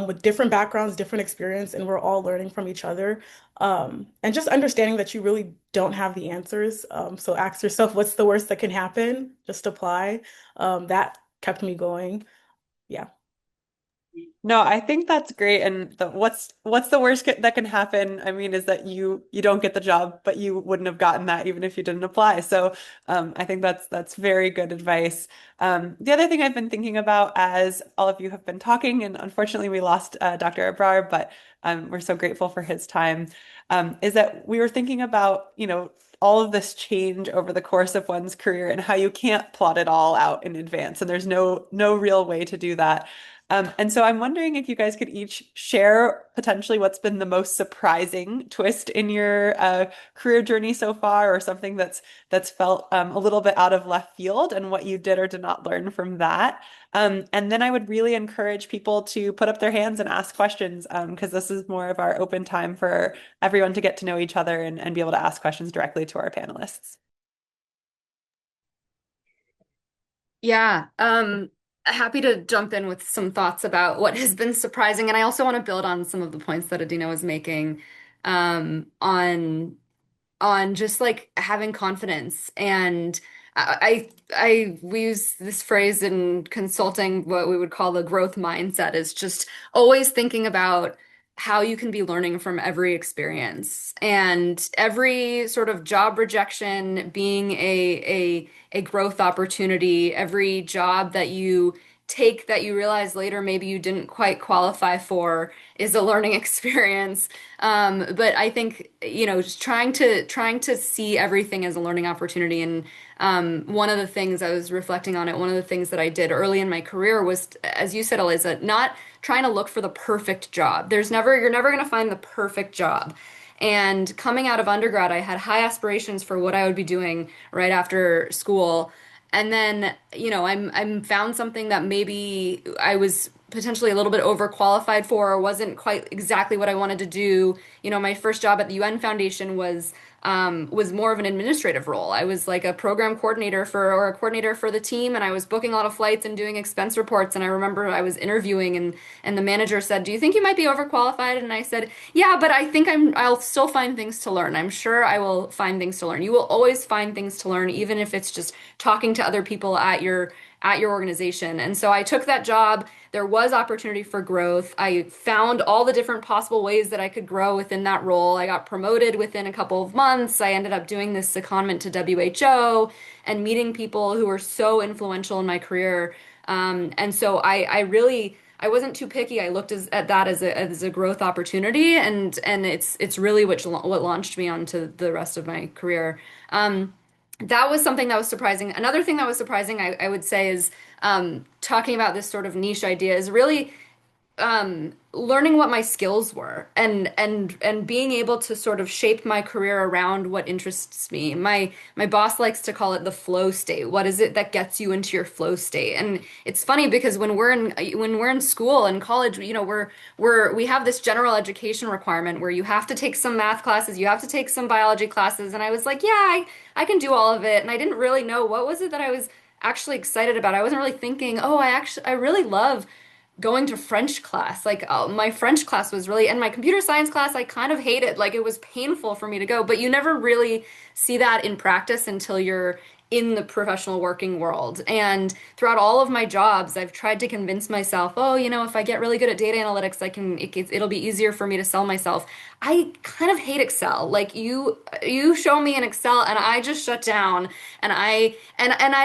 with different backgrounds, different experience, and we're all learning from each other. And just understanding that you really don't have the answers. So ask yourself, what's the worst that can happen? Just apply. That kept me going. Yeah. No, I think that's great. And what's the worst that can happen? I mean, is that you don't get the job, but you wouldn't have gotten that even if you didn't apply. So I think that's very good advice. The other thing I've been thinking about as all of you have been talking, and unfortunately we lost Dr. Abraar, but we're so grateful for his time, is that we were thinking about, all of this change over the course of one's career and how you can't plot it all out in advance. And there's no real way to do that. And so I'm wondering if you guys could each share potentially what's been the most surprising twist in your career journey so far, or something that's felt a little bit out of left field, and what you did or did not learn from that. And then I would really encourage people to put up their hands and ask questions, because this is more of our open time for everyone to get to know each other and be able to ask questions directly to our panelists. Yeah. happy to jump in with some thoughts about what has been surprising, and I also want to build on some of the points that Edinna was making on just like having confidence. And we use this phrase in consulting, what we would call the growth mindset, is just always thinking about how you can be learning from every experience and every sort of job rejection being a growth opportunity, every job that you take that you realize later maybe you didn't quite qualify for is a learning experience. But I think, just trying to see everything as a learning opportunity. And one of the things I was reflecting on it, one of the things that I did early in my career was, as you said, Eliza, not trying to look for the perfect job. You're never going to find the perfect job. And coming out of undergrad, I had high aspirations for what I would be doing right after school. And then, I'm found something that maybe I was potentially a little bit overqualified for, or wasn't quite exactly what I wanted to do. My first job at the UN Foundation was more of an administrative role. I was like a program coordinator or a coordinator for the team, and I was booking a lot of flights and doing expense reports. And I remember I was interviewing, and the manager said, "Do you think you might be overqualified?" And I said, "Yeah, but I think I'll still find things to learn. I'm sure I will find things to learn. You will always find things to learn, even if it's just talking to other people at your organization." And so I took that job. There was opportunity for growth. I found all the different possible ways that I could grow within that role. I got promoted within a couple of months. I ended up doing this secondment to WHO and meeting people who were so influential in my career. And so I wasn't too picky. I looked at that as a growth opportunity, and it's really what launched me onto the rest of my career. That was something that was surprising. Another thing that was surprising, I would say, is talking about this sort of niche idea, is really learning what my skills were, and being able to sort of shape my career around what interests me. My boss likes to call it the flow state. What is it that gets you into your flow state? And it's funny because when we're in school and college, we have this general education requirement where you have to take some math classes, you have to take some biology classes, and I was like, yeah, I can do all of it. And I didn't really know what was it that I was actually excited about. I wasn't really thinking, oh, I really love going to French class. Like, my French class was really, and my computer science class, I kind of hated. Like, it was painful for me to go, but you never really see that in practice until you're in the professional working world. And throughout all of my jobs, I've tried to convince myself, oh, if I get really good at data analytics, it'll be easier for me to sell myself. I kind of hate Excel. Like, you show me an Excel and I just shut down, and I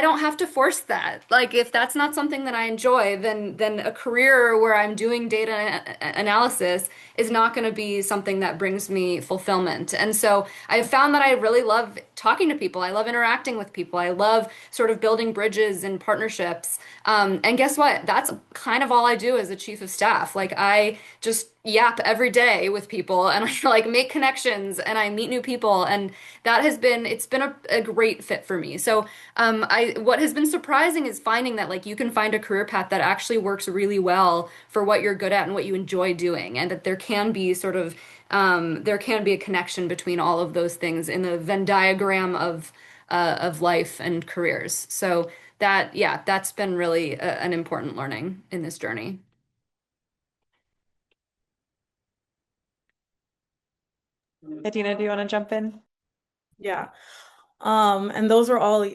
don't have to force that. Like, if that's not something that I enjoy, then a career where I'm doing data analysis is not going to be something that brings me fulfillment. And so I've found that I really love talking to people. I love interacting with people. I love sort of building bridges and partnerships. And guess what? That's kind of all I do as a chief of staff. Like, I just yap every day with people, and I like make connections, and I meet new people, and it's been a great fit for me. So what has been surprising is finding that, like, you can find a career path that actually works really well for what you're good at and what you enjoy doing, and that there can be a connection between all of those things in the Venn diagram of life and careers. So that's been really an important learning in this journey. Edinna, do you want to jump in? Yeah. And those were all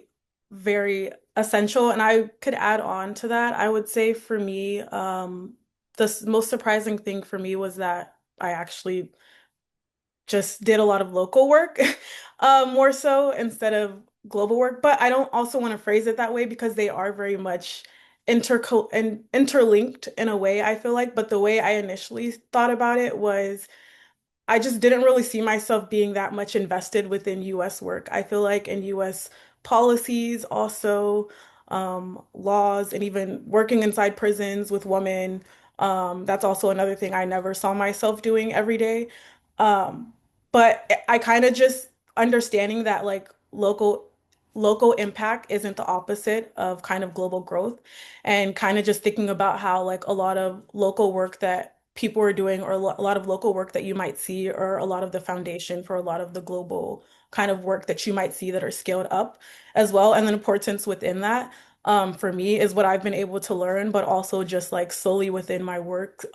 very essential. And I could add on to that. I would say for me, most surprising thing for me was that I actually just did a lot of local work, more so instead of global work. But I don't also want to phrase it that way because they are very much interlinked in a way, I feel like. But the way I initially thought about it was I just didn't really see myself being that much invested within US work. I feel like in US policies, also laws, and even working inside prisons with women, that's also another thing I never saw myself doing every day. Um, but I kind of just understanding that like local impact isn't the opposite of kind of global growth, and kind of just thinking about how like a lot of local work that people are doing, or a lot of local work that you might see, or a lot of the foundation for a lot of the global kind of work that you might see that are scaled up as well, and the importance within that. for me is what I've been able to learn, but also just like slowly within my work.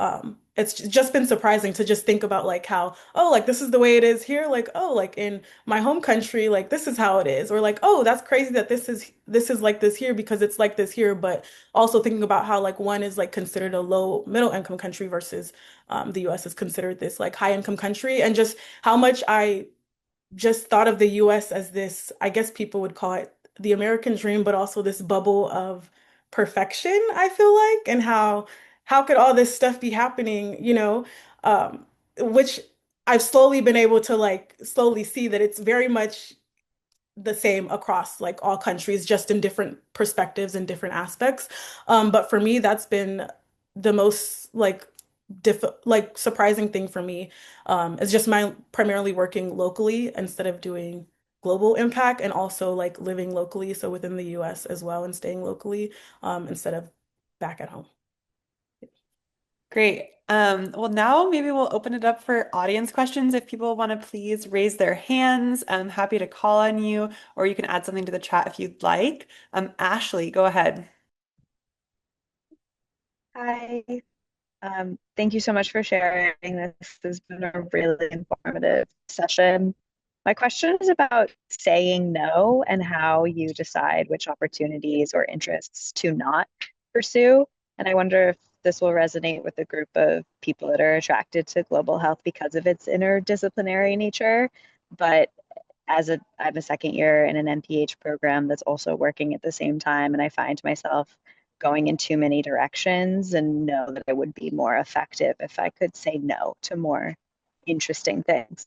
It's just been surprising to just think about like how, oh, like this is the way it is here. Like, oh, like in my home country, like this is how it is. Or like, oh, that's crazy that this is like this here because it's like this here. But also thinking about how like one is like considered a low middle income country versus the US is considered this like high income country, and just how much I just thought of the US as this, I guess people would call it the American dream, but also this bubble of perfection, I feel like, and how could all this stuff be happening, which I've slowly been able to like slowly see that it's very much the same across like all countries, just in different perspectives and different aspects. But for me, that's been the most like surprising thing for me, is just my primarily working locally instead of doing global impact, and also like living locally, so within the US as well, and staying locally, instead of back at home. Great. Well, now maybe we'll open it up for audience questions. If people want to please raise their hands, I'm happy to call on you, or you can add something to the chat if you'd like. Ashley, go ahead. Hi. Thank you so much for sharing. This has been a really informative session. My question is about saying no and how you decide which opportunities or interests to not pursue. And I wonder if this will resonate with a group of people that are attracted to global health because of its interdisciplinary nature. But I'm a second year in an MPH program that's also working at the same time, and I find myself going in too many directions, and know that I would be more effective if I could say no to more interesting things.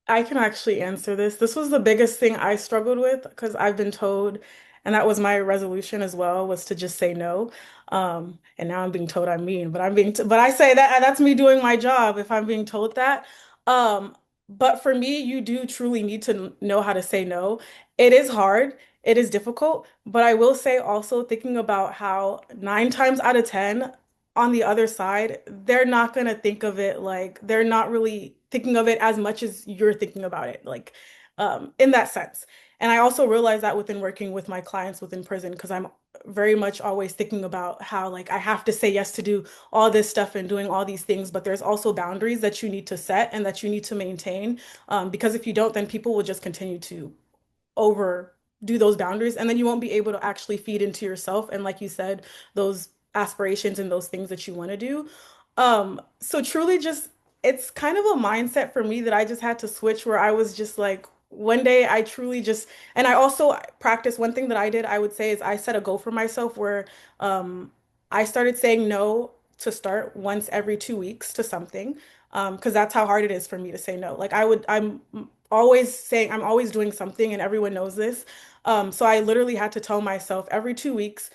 I can actually answer this. This was the biggest thing I struggled with because I've been told, and that was my resolution as well, was to just say no. And now I'm being told I'm mean, but but I say that that's me doing my job if I'm being told that. Um, but for me, you do truly need to know how to say no. It is hard, it is difficult, but I will say also thinking about how 9 times out of 10, on the other side, they're not going to think of it like they're not really thinking of it as much as you're thinking about it, like in that sense. And I also realize that within working with my clients within prison, because I'm very much always thinking about how like I have to say yes to do all this stuff and doing all these things, but there's also boundaries that you need to set and that you need to maintain. Because if you don't, then people will just continue to overdo those boundaries, and then you won't be able to actually feed into yourself and, like you said, those aspirations and those things that you want to do. So truly just it's kind of a mindset for me that I just had to switch, where I was just like one day I truly just, and I also practice one thing that I did, I would say, is I set a goal for myself where I started saying no to start once every 2 weeks to something, because that's how hard it is for me to say no. Like I'm always saying I'm always doing something, and everyone knows this. So I literally had to tell myself every 2 weeks,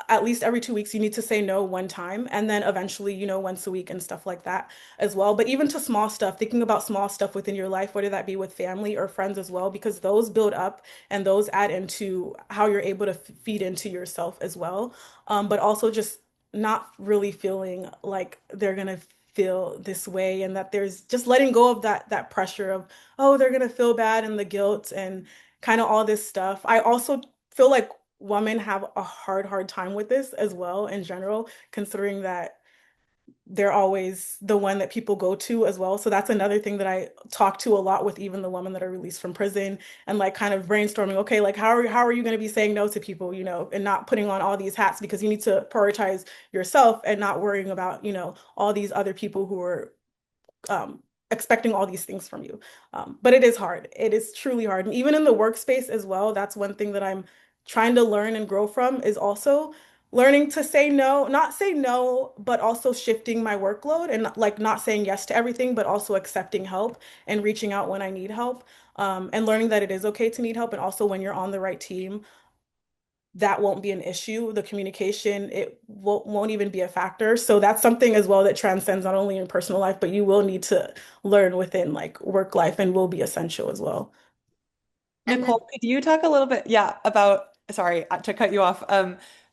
at least every 2 weeks, you need to say no one time, and then eventually, once a week and stuff like that as well. But even to small stuff, thinking about small stuff within your life, whether that be with family or friends as well, because those build up and those add into how you're able to feed into yourself as well. But also just not really feeling like they're gonna feel this way, and that there's just letting go of that pressure of, oh, they're gonna feel bad, and the guilt and kind of all this stuff. I also feel like women have a hard time with this as well in general, considering that they're always the one that people go to as well. So that's another thing that I talk to a lot with even the women that are released from prison, and like kind of brainstorming, okay, like how are you going to be saying no to people, and not putting on all these hats, because you need to prioritize yourself and not worrying about, all these other people who are expecting all these things from you. But it is hard. It is truly hard. And even in the workspace as well, that's one thing that I'm trying to learn and grow from, is also learning to say no, not say no, but also shifting my workload, and like not saying yes to everything, but also accepting help and reaching out when I need help. And learning that it is okay to need help. And also when you're on the right team, that won't be an issue. The communication, it won't even be a factor. So that's something as well that transcends not only in personal life, but you will need to learn within like work life, and will be essential as well. And then Nicole, could you talk a little bit, yeah, about, sorry to cut you off,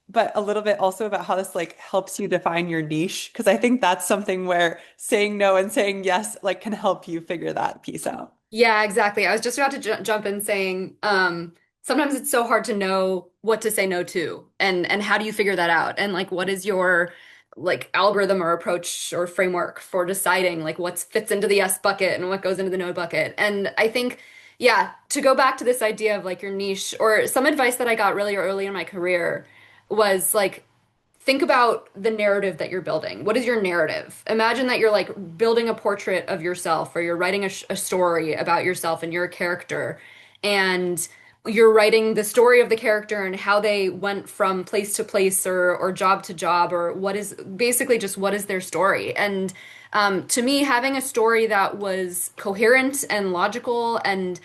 but a little bit also about how this like helps you define your niche? Because I think that's something where saying no and saying yes like can help you figure that piece out. Yeah, exactly. I was just about to jump in saying, sometimes it's so hard to know what to say no to, and how do you figure that out? And like, what is your like algorithm or approach or framework for deciding like what fits into the yes bucket and what goes into the no bucket? And I think, yeah, to go back to this idea of like your niche, or some advice that I got really early in my career was like, think about the narrative that you're building. What is your narrative? Imagine that you're like building a portrait of yourself, or you're writing a story about yourself and you're a character, and you're writing the story of the character and how they went from place to place, or job to job, or what is basically just what is their story. And to me, having a story that was coherent and logical and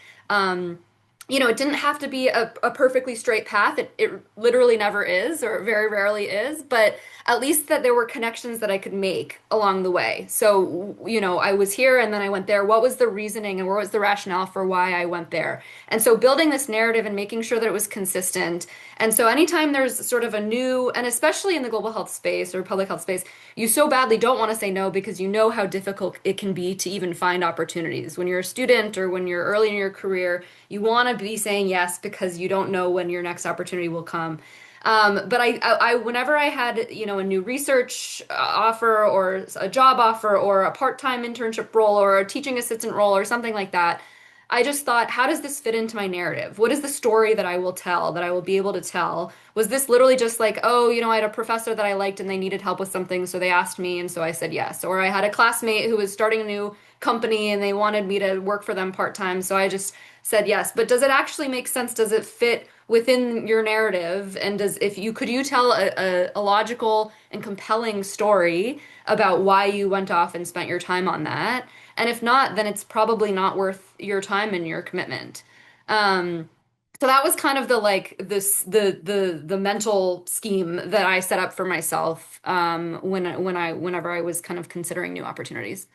it didn't have to be a perfectly straight path. It literally never is, or very rarely is, but at least that there were connections that I could make along the way. So, I was here and then I went there. What was the reasoning and what was the rationale for why I went there? And so building this narrative and making sure that it was consistent. And so anytime there's sort of a new, and especially in the global health space or public health space, you so badly don't want to say no because you know how difficult it can be to even find opportunities. When you're a student or when you're early in your career, you want to be saying yes because you don't know when your next opportunity will come. But whenever I had, a new research offer or a job offer or a part-time internship role or a teaching assistant role or something like that, I just thought, how does this fit into my narrative? What is the story that I will tell, that I will be able to tell? Was this literally just like, oh, I had a professor that I liked and they needed help with something, so they asked me and so I said yes. Or I had a classmate who was starting a new company and they wanted me to work for them part-time, so I just said yes. But does it actually make sense? Does it fit within your narrative? And could you tell a logical and compelling story about why you went off and spent your time on that? And if not, then it's probably not worth your time and your commitment. Um, so that was kind of the like this the mental scheme that I set up for myself whenever I was kind of considering new opportunities.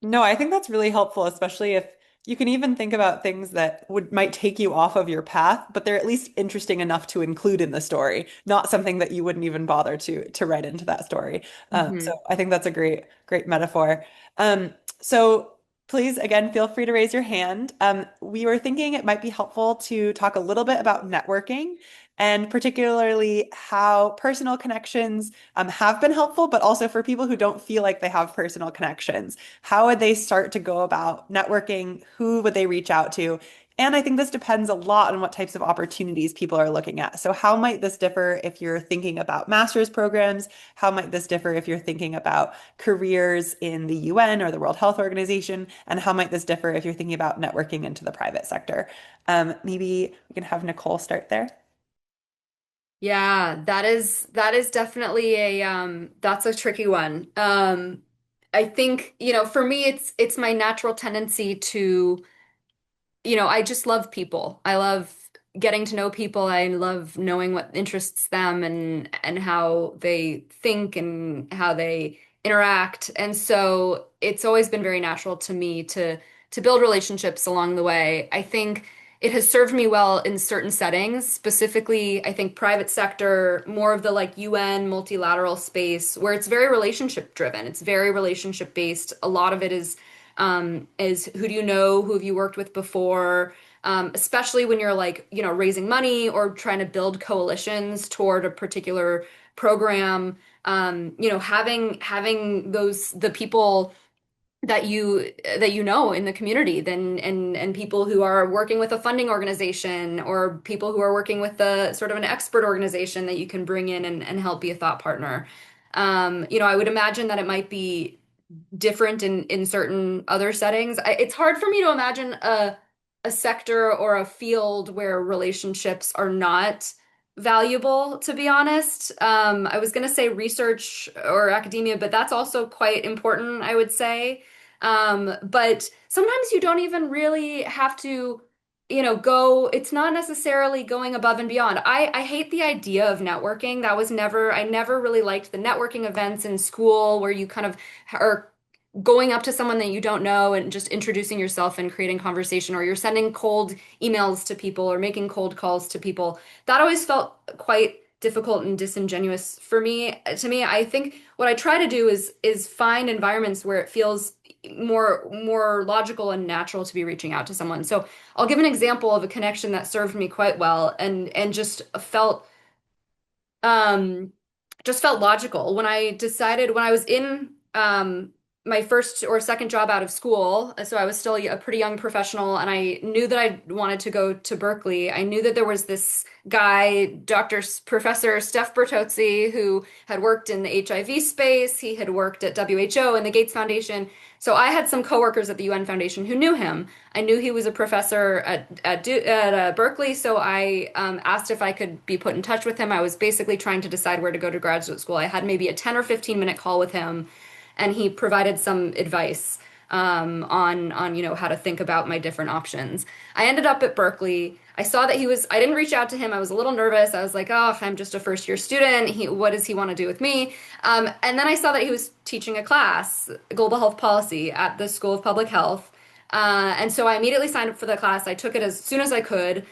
No, I think that's really helpful, especially if you can even think about things that would might take you off of your path, but they're at least interesting enough to include in the story, not something that you wouldn't even bother to write into that story. So Mhm. I think that's a great metaphor. So please, again, feel free to raise your hand. We were thinking it might be helpful to talk a little bit about networking and particularly how personal connections have been helpful, but also for people who don't feel like they have personal connections. How would they start to go about networking? Who would they reach out to? And I think this depends a lot on what types of opportunities people are looking at. So, how might this differ if you're thinking about master's programs? How might this differ if you're thinking about careers in the UN or the World Health Organization? And how might this differ if you're thinking about networking into the private sector? Maybe we can have Nicole start there. Yeah, that is definitely that's a tricky one. I think, for me it's my natural tendency to I just love people. I love getting to know people. I love knowing what interests them and how they think and how they interact. And so it's always been very natural to me to build relationships along the way. I think it has served me well in certain settings, specifically, I think private sector, more of the like UN multilateral space where it's very relationship driven. It's very relationship based. A lot of it is who do you know, who have you worked with before, especially when you're like, raising money or trying to build coalitions toward a particular program. Having the people that you know in the community, then and people who are working with a funding organization or people who are working with the sort of an expert organization that you can bring in and help be a thought partner. I would imagine that it might be different in certain other settings. It's hard for me to imagine a sector or a field where relationships are not valuable, to be honest. I was going to say research or academia, but that's also quite important, I would say. But sometimes you don't even really have to, it's not necessarily going above and beyond. I hate the idea of networking. I never really liked the networking events in school where you kind of are going up to someone that you don't know and just introducing yourself and creating conversation, or you're sending cold emails to people or making cold calls to people. That always felt quite difficult and disingenuous for me. To me, I think what I try to do is find environments where it feels more logical and natural to be reaching out to someone. So I'll give an example of a connection that served me quite well and um just felt logical when I decided when I was in my first or second job out of school. So I was still a pretty young professional, and I knew that I wanted to go to Berkeley. I knew that there was this guy, Professor Steph Bertozzi, who had worked in the HIV space. He had worked at WHO and the Gates Foundation. So I had some coworkers at the UN Foundation who knew him. I knew he was a professor at Berkeley, so I asked if I could be put in touch with him. I was basically trying to decide where to go to graduate school. I had maybe a 10 or 15-minute call with him, and he provided some advice on how to think about my different options. I ended up at Berkeley. I saw that I didn't reach out to him. I was a little nervous. I was like, oh, I'm just a first year student. What does he want to do with me? And then I saw that he was teaching a class, Global Health Policy, at the School of Public Health. And so I immediately signed up for the class. I took it as soon as I could.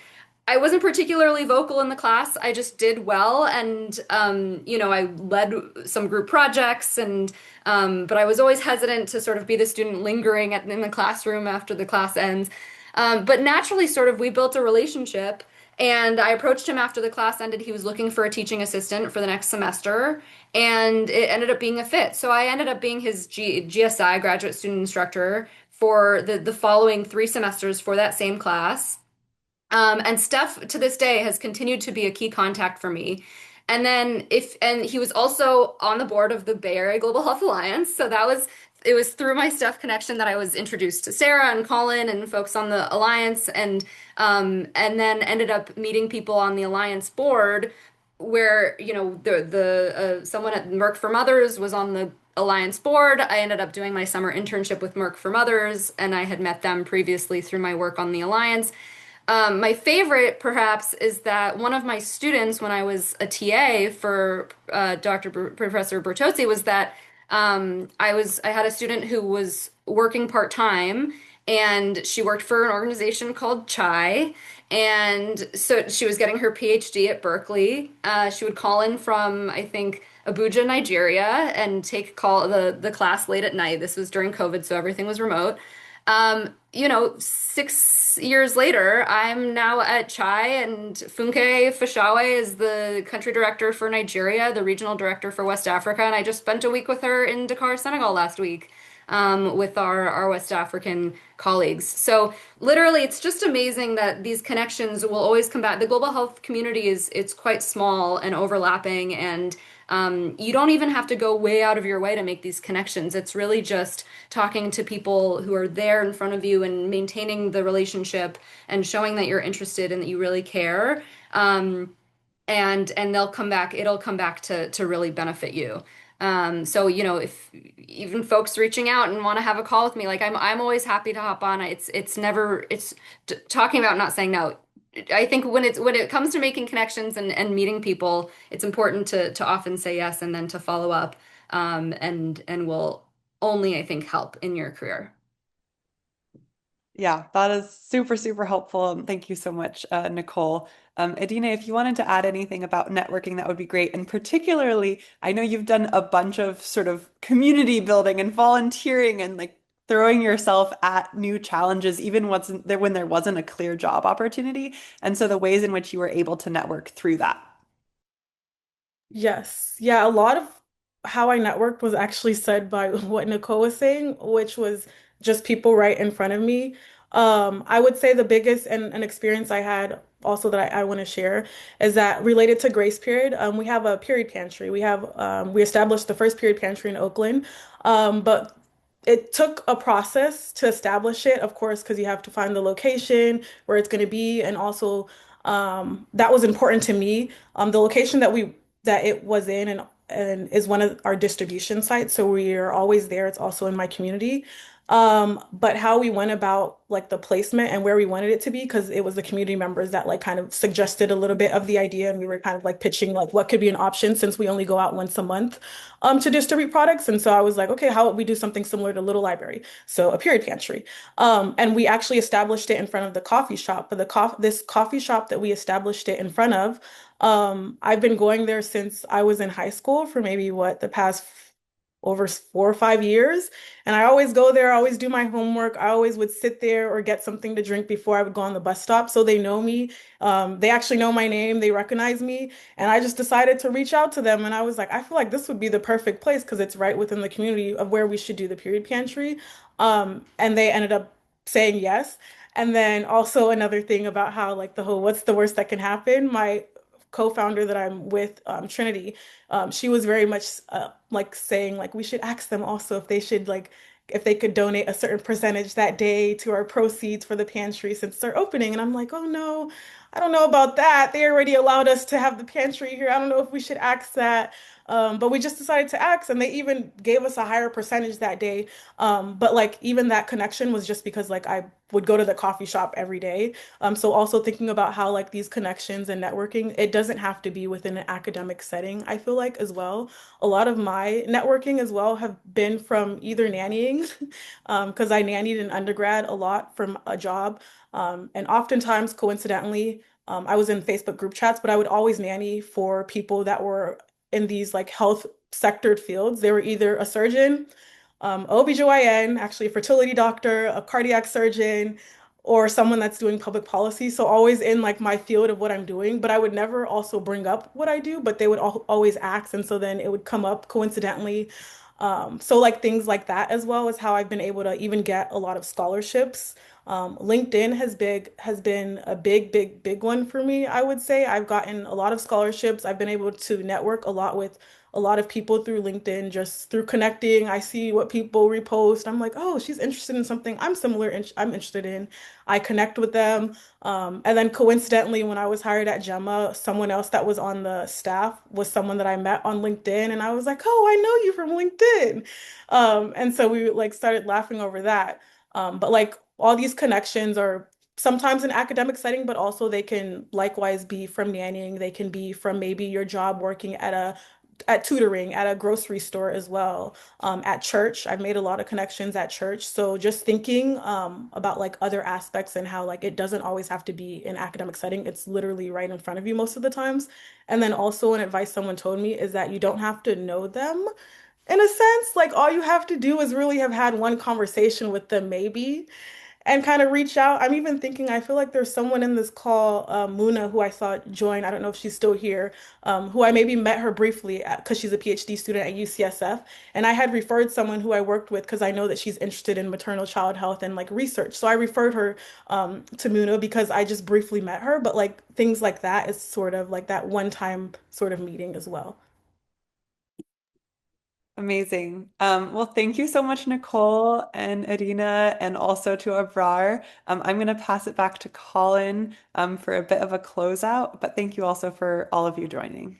I wasn't particularly vocal in the class. I just did well, and I led some group projects, but I was always hesitant to sort of be the student lingering in the classroom after the class ends. But naturally, sort of, we built a relationship, and I approached him after the class ended. He was looking for a teaching assistant for the next semester, and it ended up being a fit. So I ended up being his GSI, graduate student instructor, for the following 3 semesters for that same class. And Steph to this day has continued to be a key contact for me. And he was also on the board of the Bay Area Global Health Alliance. So it was through my Steph connection that I was introduced to Sarah and Colin and folks on the Alliance, and then ended up meeting people on the Alliance board where, the someone at Merck for Mothers was on the Alliance board. I ended up doing my summer internship with Merck for Mothers, and I had met them previously through my work on the Alliance. My favorite, perhaps, is that one of my students, when I was a TA for Professor Bertozzi, was that I had a student who was working part-time, and she worked for an organization called CHAI, and so she was getting her PhD at Berkeley. She would call in from, I think, Abuja, Nigeria, and the class late at night. This was during COVID, so everything was remote. 6 years later, I'm now at CHAI, and Funke Fashawe is the country director for Nigeria, the regional director for West Africa, and I just spent a week with her in Dakar, Senegal last week, with our West African colleagues. So literally, it's just amazing that these connections will always come back. The global health community it's quite small and overlapping, and you don't even have to go way out of your way to make these connections. It's really just talking to people who are there in front of you and maintaining the relationship and showing that you're interested and that you really care. And it'll come back to really benefit you. So if even folks reaching out and want to have a call with me, like I'm always happy to hop on. It's talking about not saying no. I think when it comes to making connections and meeting people, it's important to often say yes and then to follow up, and will only, I think, help in your career. Yeah, that is super, super helpful. And thank you so much, Nicole. Edinna, if you wanted to add anything about networking, that would be great. And particularly, I know you've done a bunch of sort of community building and volunteering and like throwing yourself at new challenges, even when there wasn't a clear job opportunity. And so the ways in which you were able to network through that. Yes. Yeah, a lot of how I networked was actually said by what Nicole was saying, which was just people right in front of me. I would say the biggest and an experience I had also that I want to share is that related to grace period, we have a period pantry. We established the first period pantry in Oakland, but it took a process to establish it, of course, because you have to find the location where it's going to be, and also that was important to me. The location that it was in and is one of our distribution sites, so we are always there. It's also in my community. But how we went about like the placement and where we wanted it to be, because it was the community members that like kind of suggested a little bit of the idea, and we were kind of like pitching like what could be an option since we only go out once a month to distribute products. And so I was like, okay, how would we do something similar to Little Library? So a period pantry. And we actually established it in front of the coffee shop. But this coffee shop that we established it in front of, I've been going there since I was in high school for maybe what the past over 4 or 5 years. And I always go there, I always do my homework. I always would sit there or get something to drink before I would go on the bus stop. So they know me. They actually know my name, they recognize me. And I just decided to reach out to them. And I was like, I feel like this would be the perfect place because it's right within the community of where we should do the period pantry. And they ended up saying yes. And then also another thing about how like the whole what's the worst that can happen? My co-founder that I'm with, Trinity, she was very much like saying like we should ask them also if they should like if they could donate a certain percentage that day to our proceeds for the pantry since they're opening. And I'm like, oh no, I don't know about that. They already allowed us to have the pantry here. I don't know if we should ask that. But we just decided to ask, and they even gave us a higher percentage that day. But like even that connection was just because like I would go to the coffee shop every day. So also thinking about how like these connections and networking, it doesn't have to be within an academic setting, I feel like as well. A lot of my networking as well have been from either nannying, because I nannied in undergrad a lot from a job. And oftentimes, coincidentally, I was in Facebook group chats, but I would always nanny for people that were in these like health sectored fields. They were either a surgeon, OBGYN, actually a fertility doctor, a cardiac surgeon, or someone that's doing public policy. So always in like my field of what I'm doing, but I would never also bring up what I do, but they would always ask. And so then it would come up coincidentally. So like things like that as well is how I've been able to even get a lot of scholarships. LinkedIn has been a big one for me, I would say. I've gotten a lot of scholarships. I've been able to network a lot with a lot of people through LinkedIn, just through connecting. I see what people repost. I'm like, oh, she's interested in something I'm interested in. I connect with them. And then coincidentally, when I was hired at Gemma, someone else that was on the staff was someone that I met on LinkedIn. And I was like, oh, I know you from LinkedIn. And so we like started laughing over that. But like all these connections are sometimes in academic setting, but also they can likewise be from nannying. They can be from maybe your job working at tutoring at a grocery store as well. At church, I've made a lot of connections at church. So just thinking about like other aspects and how like it doesn't always have to be an academic setting. It's literally right in front of you most of the times. And then also an advice someone told me is that you don't have to know them in a sense. Like all you have to do is really have had one conversation with them, maybe and kind of reach out. I'm even thinking, I feel like there's someone in this call, Muna, who I saw join. I don't know if she's still here, who I maybe met her briefly because she's a PhD student at UCSF. And I had referred someone who I worked with because I know that she's interested in maternal child health and like research. So I referred her to Muna because I just briefly met her. But like things like that is sort of like that one time sort of meeting as well. Amazing. Well, thank you so much, Nicole and Edinna, and also to Abraar. I'm going to pass it back to Colin for a bit of a closeout, but thank you also for all of you joining.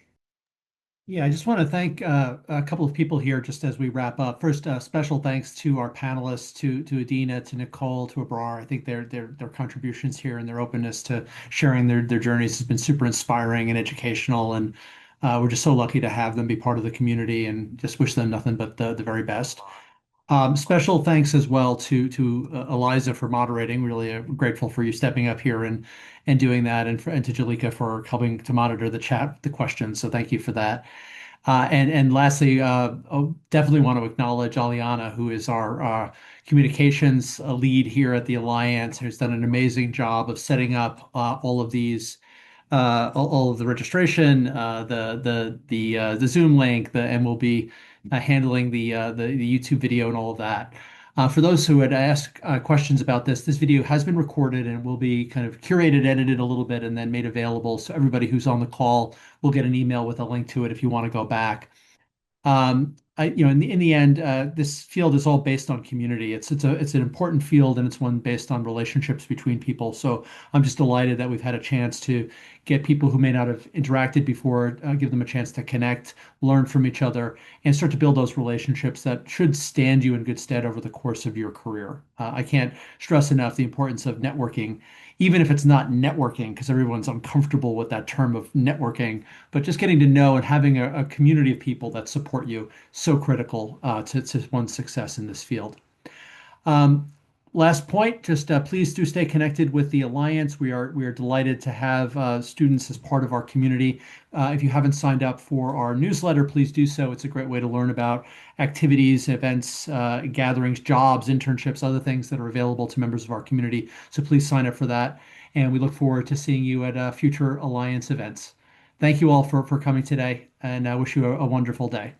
Yeah, I just want to thank a couple of people here just as we wrap up. First, special thanks to our panelists, to Edinna, to Nicole, to Abraar. I think their contributions here and their openness to sharing their journeys has been super inspiring and educational, and we're just so lucky to have them be part of the community and just wish them nothing but the very best. Special thanks as well to Eliza for moderating. Really grateful for you stepping up here and doing that, and to Jalika for helping to monitor the chat, the questions. So thank you for that. And lastly, definitely want to acknowledge Aliana, who is our communications lead here at the Alliance, who's done an amazing job of setting up all of these, all of the registration, the Zoom link, and we'll be handling the YouTube video and all of that. For those who had asked questions about this, this video has been recorded and will be kind of curated, edited a little bit, and then made available. So everybody who's on the call will get an email with a link to it if you want to go back. In the end, this field is all based on community. It's an important field, and it's one based on relationships between people. So I'm just delighted that we've had a chance to get people who may not have interacted before, give them a chance to connect, learn from each other, and start to build those relationships that should stand you in good stead over the course of your career. I can't stress enough the importance of networking, even if it's not networking, because everyone's uncomfortable with that term of networking, but just getting to know and having a community of people that support you, so critical to one's success in this field. Um, Last point, just please do stay connected with the Alliance. We are delighted to have students as part of our community. If you haven't signed up for our newsletter, please do so. It's a great way to learn about activities, events, gatherings, jobs, internships, other things that are available to members of our community. So please sign up for that. And we look forward to seeing you at future Alliance events. Thank you all for coming today, and I wish you a wonderful day.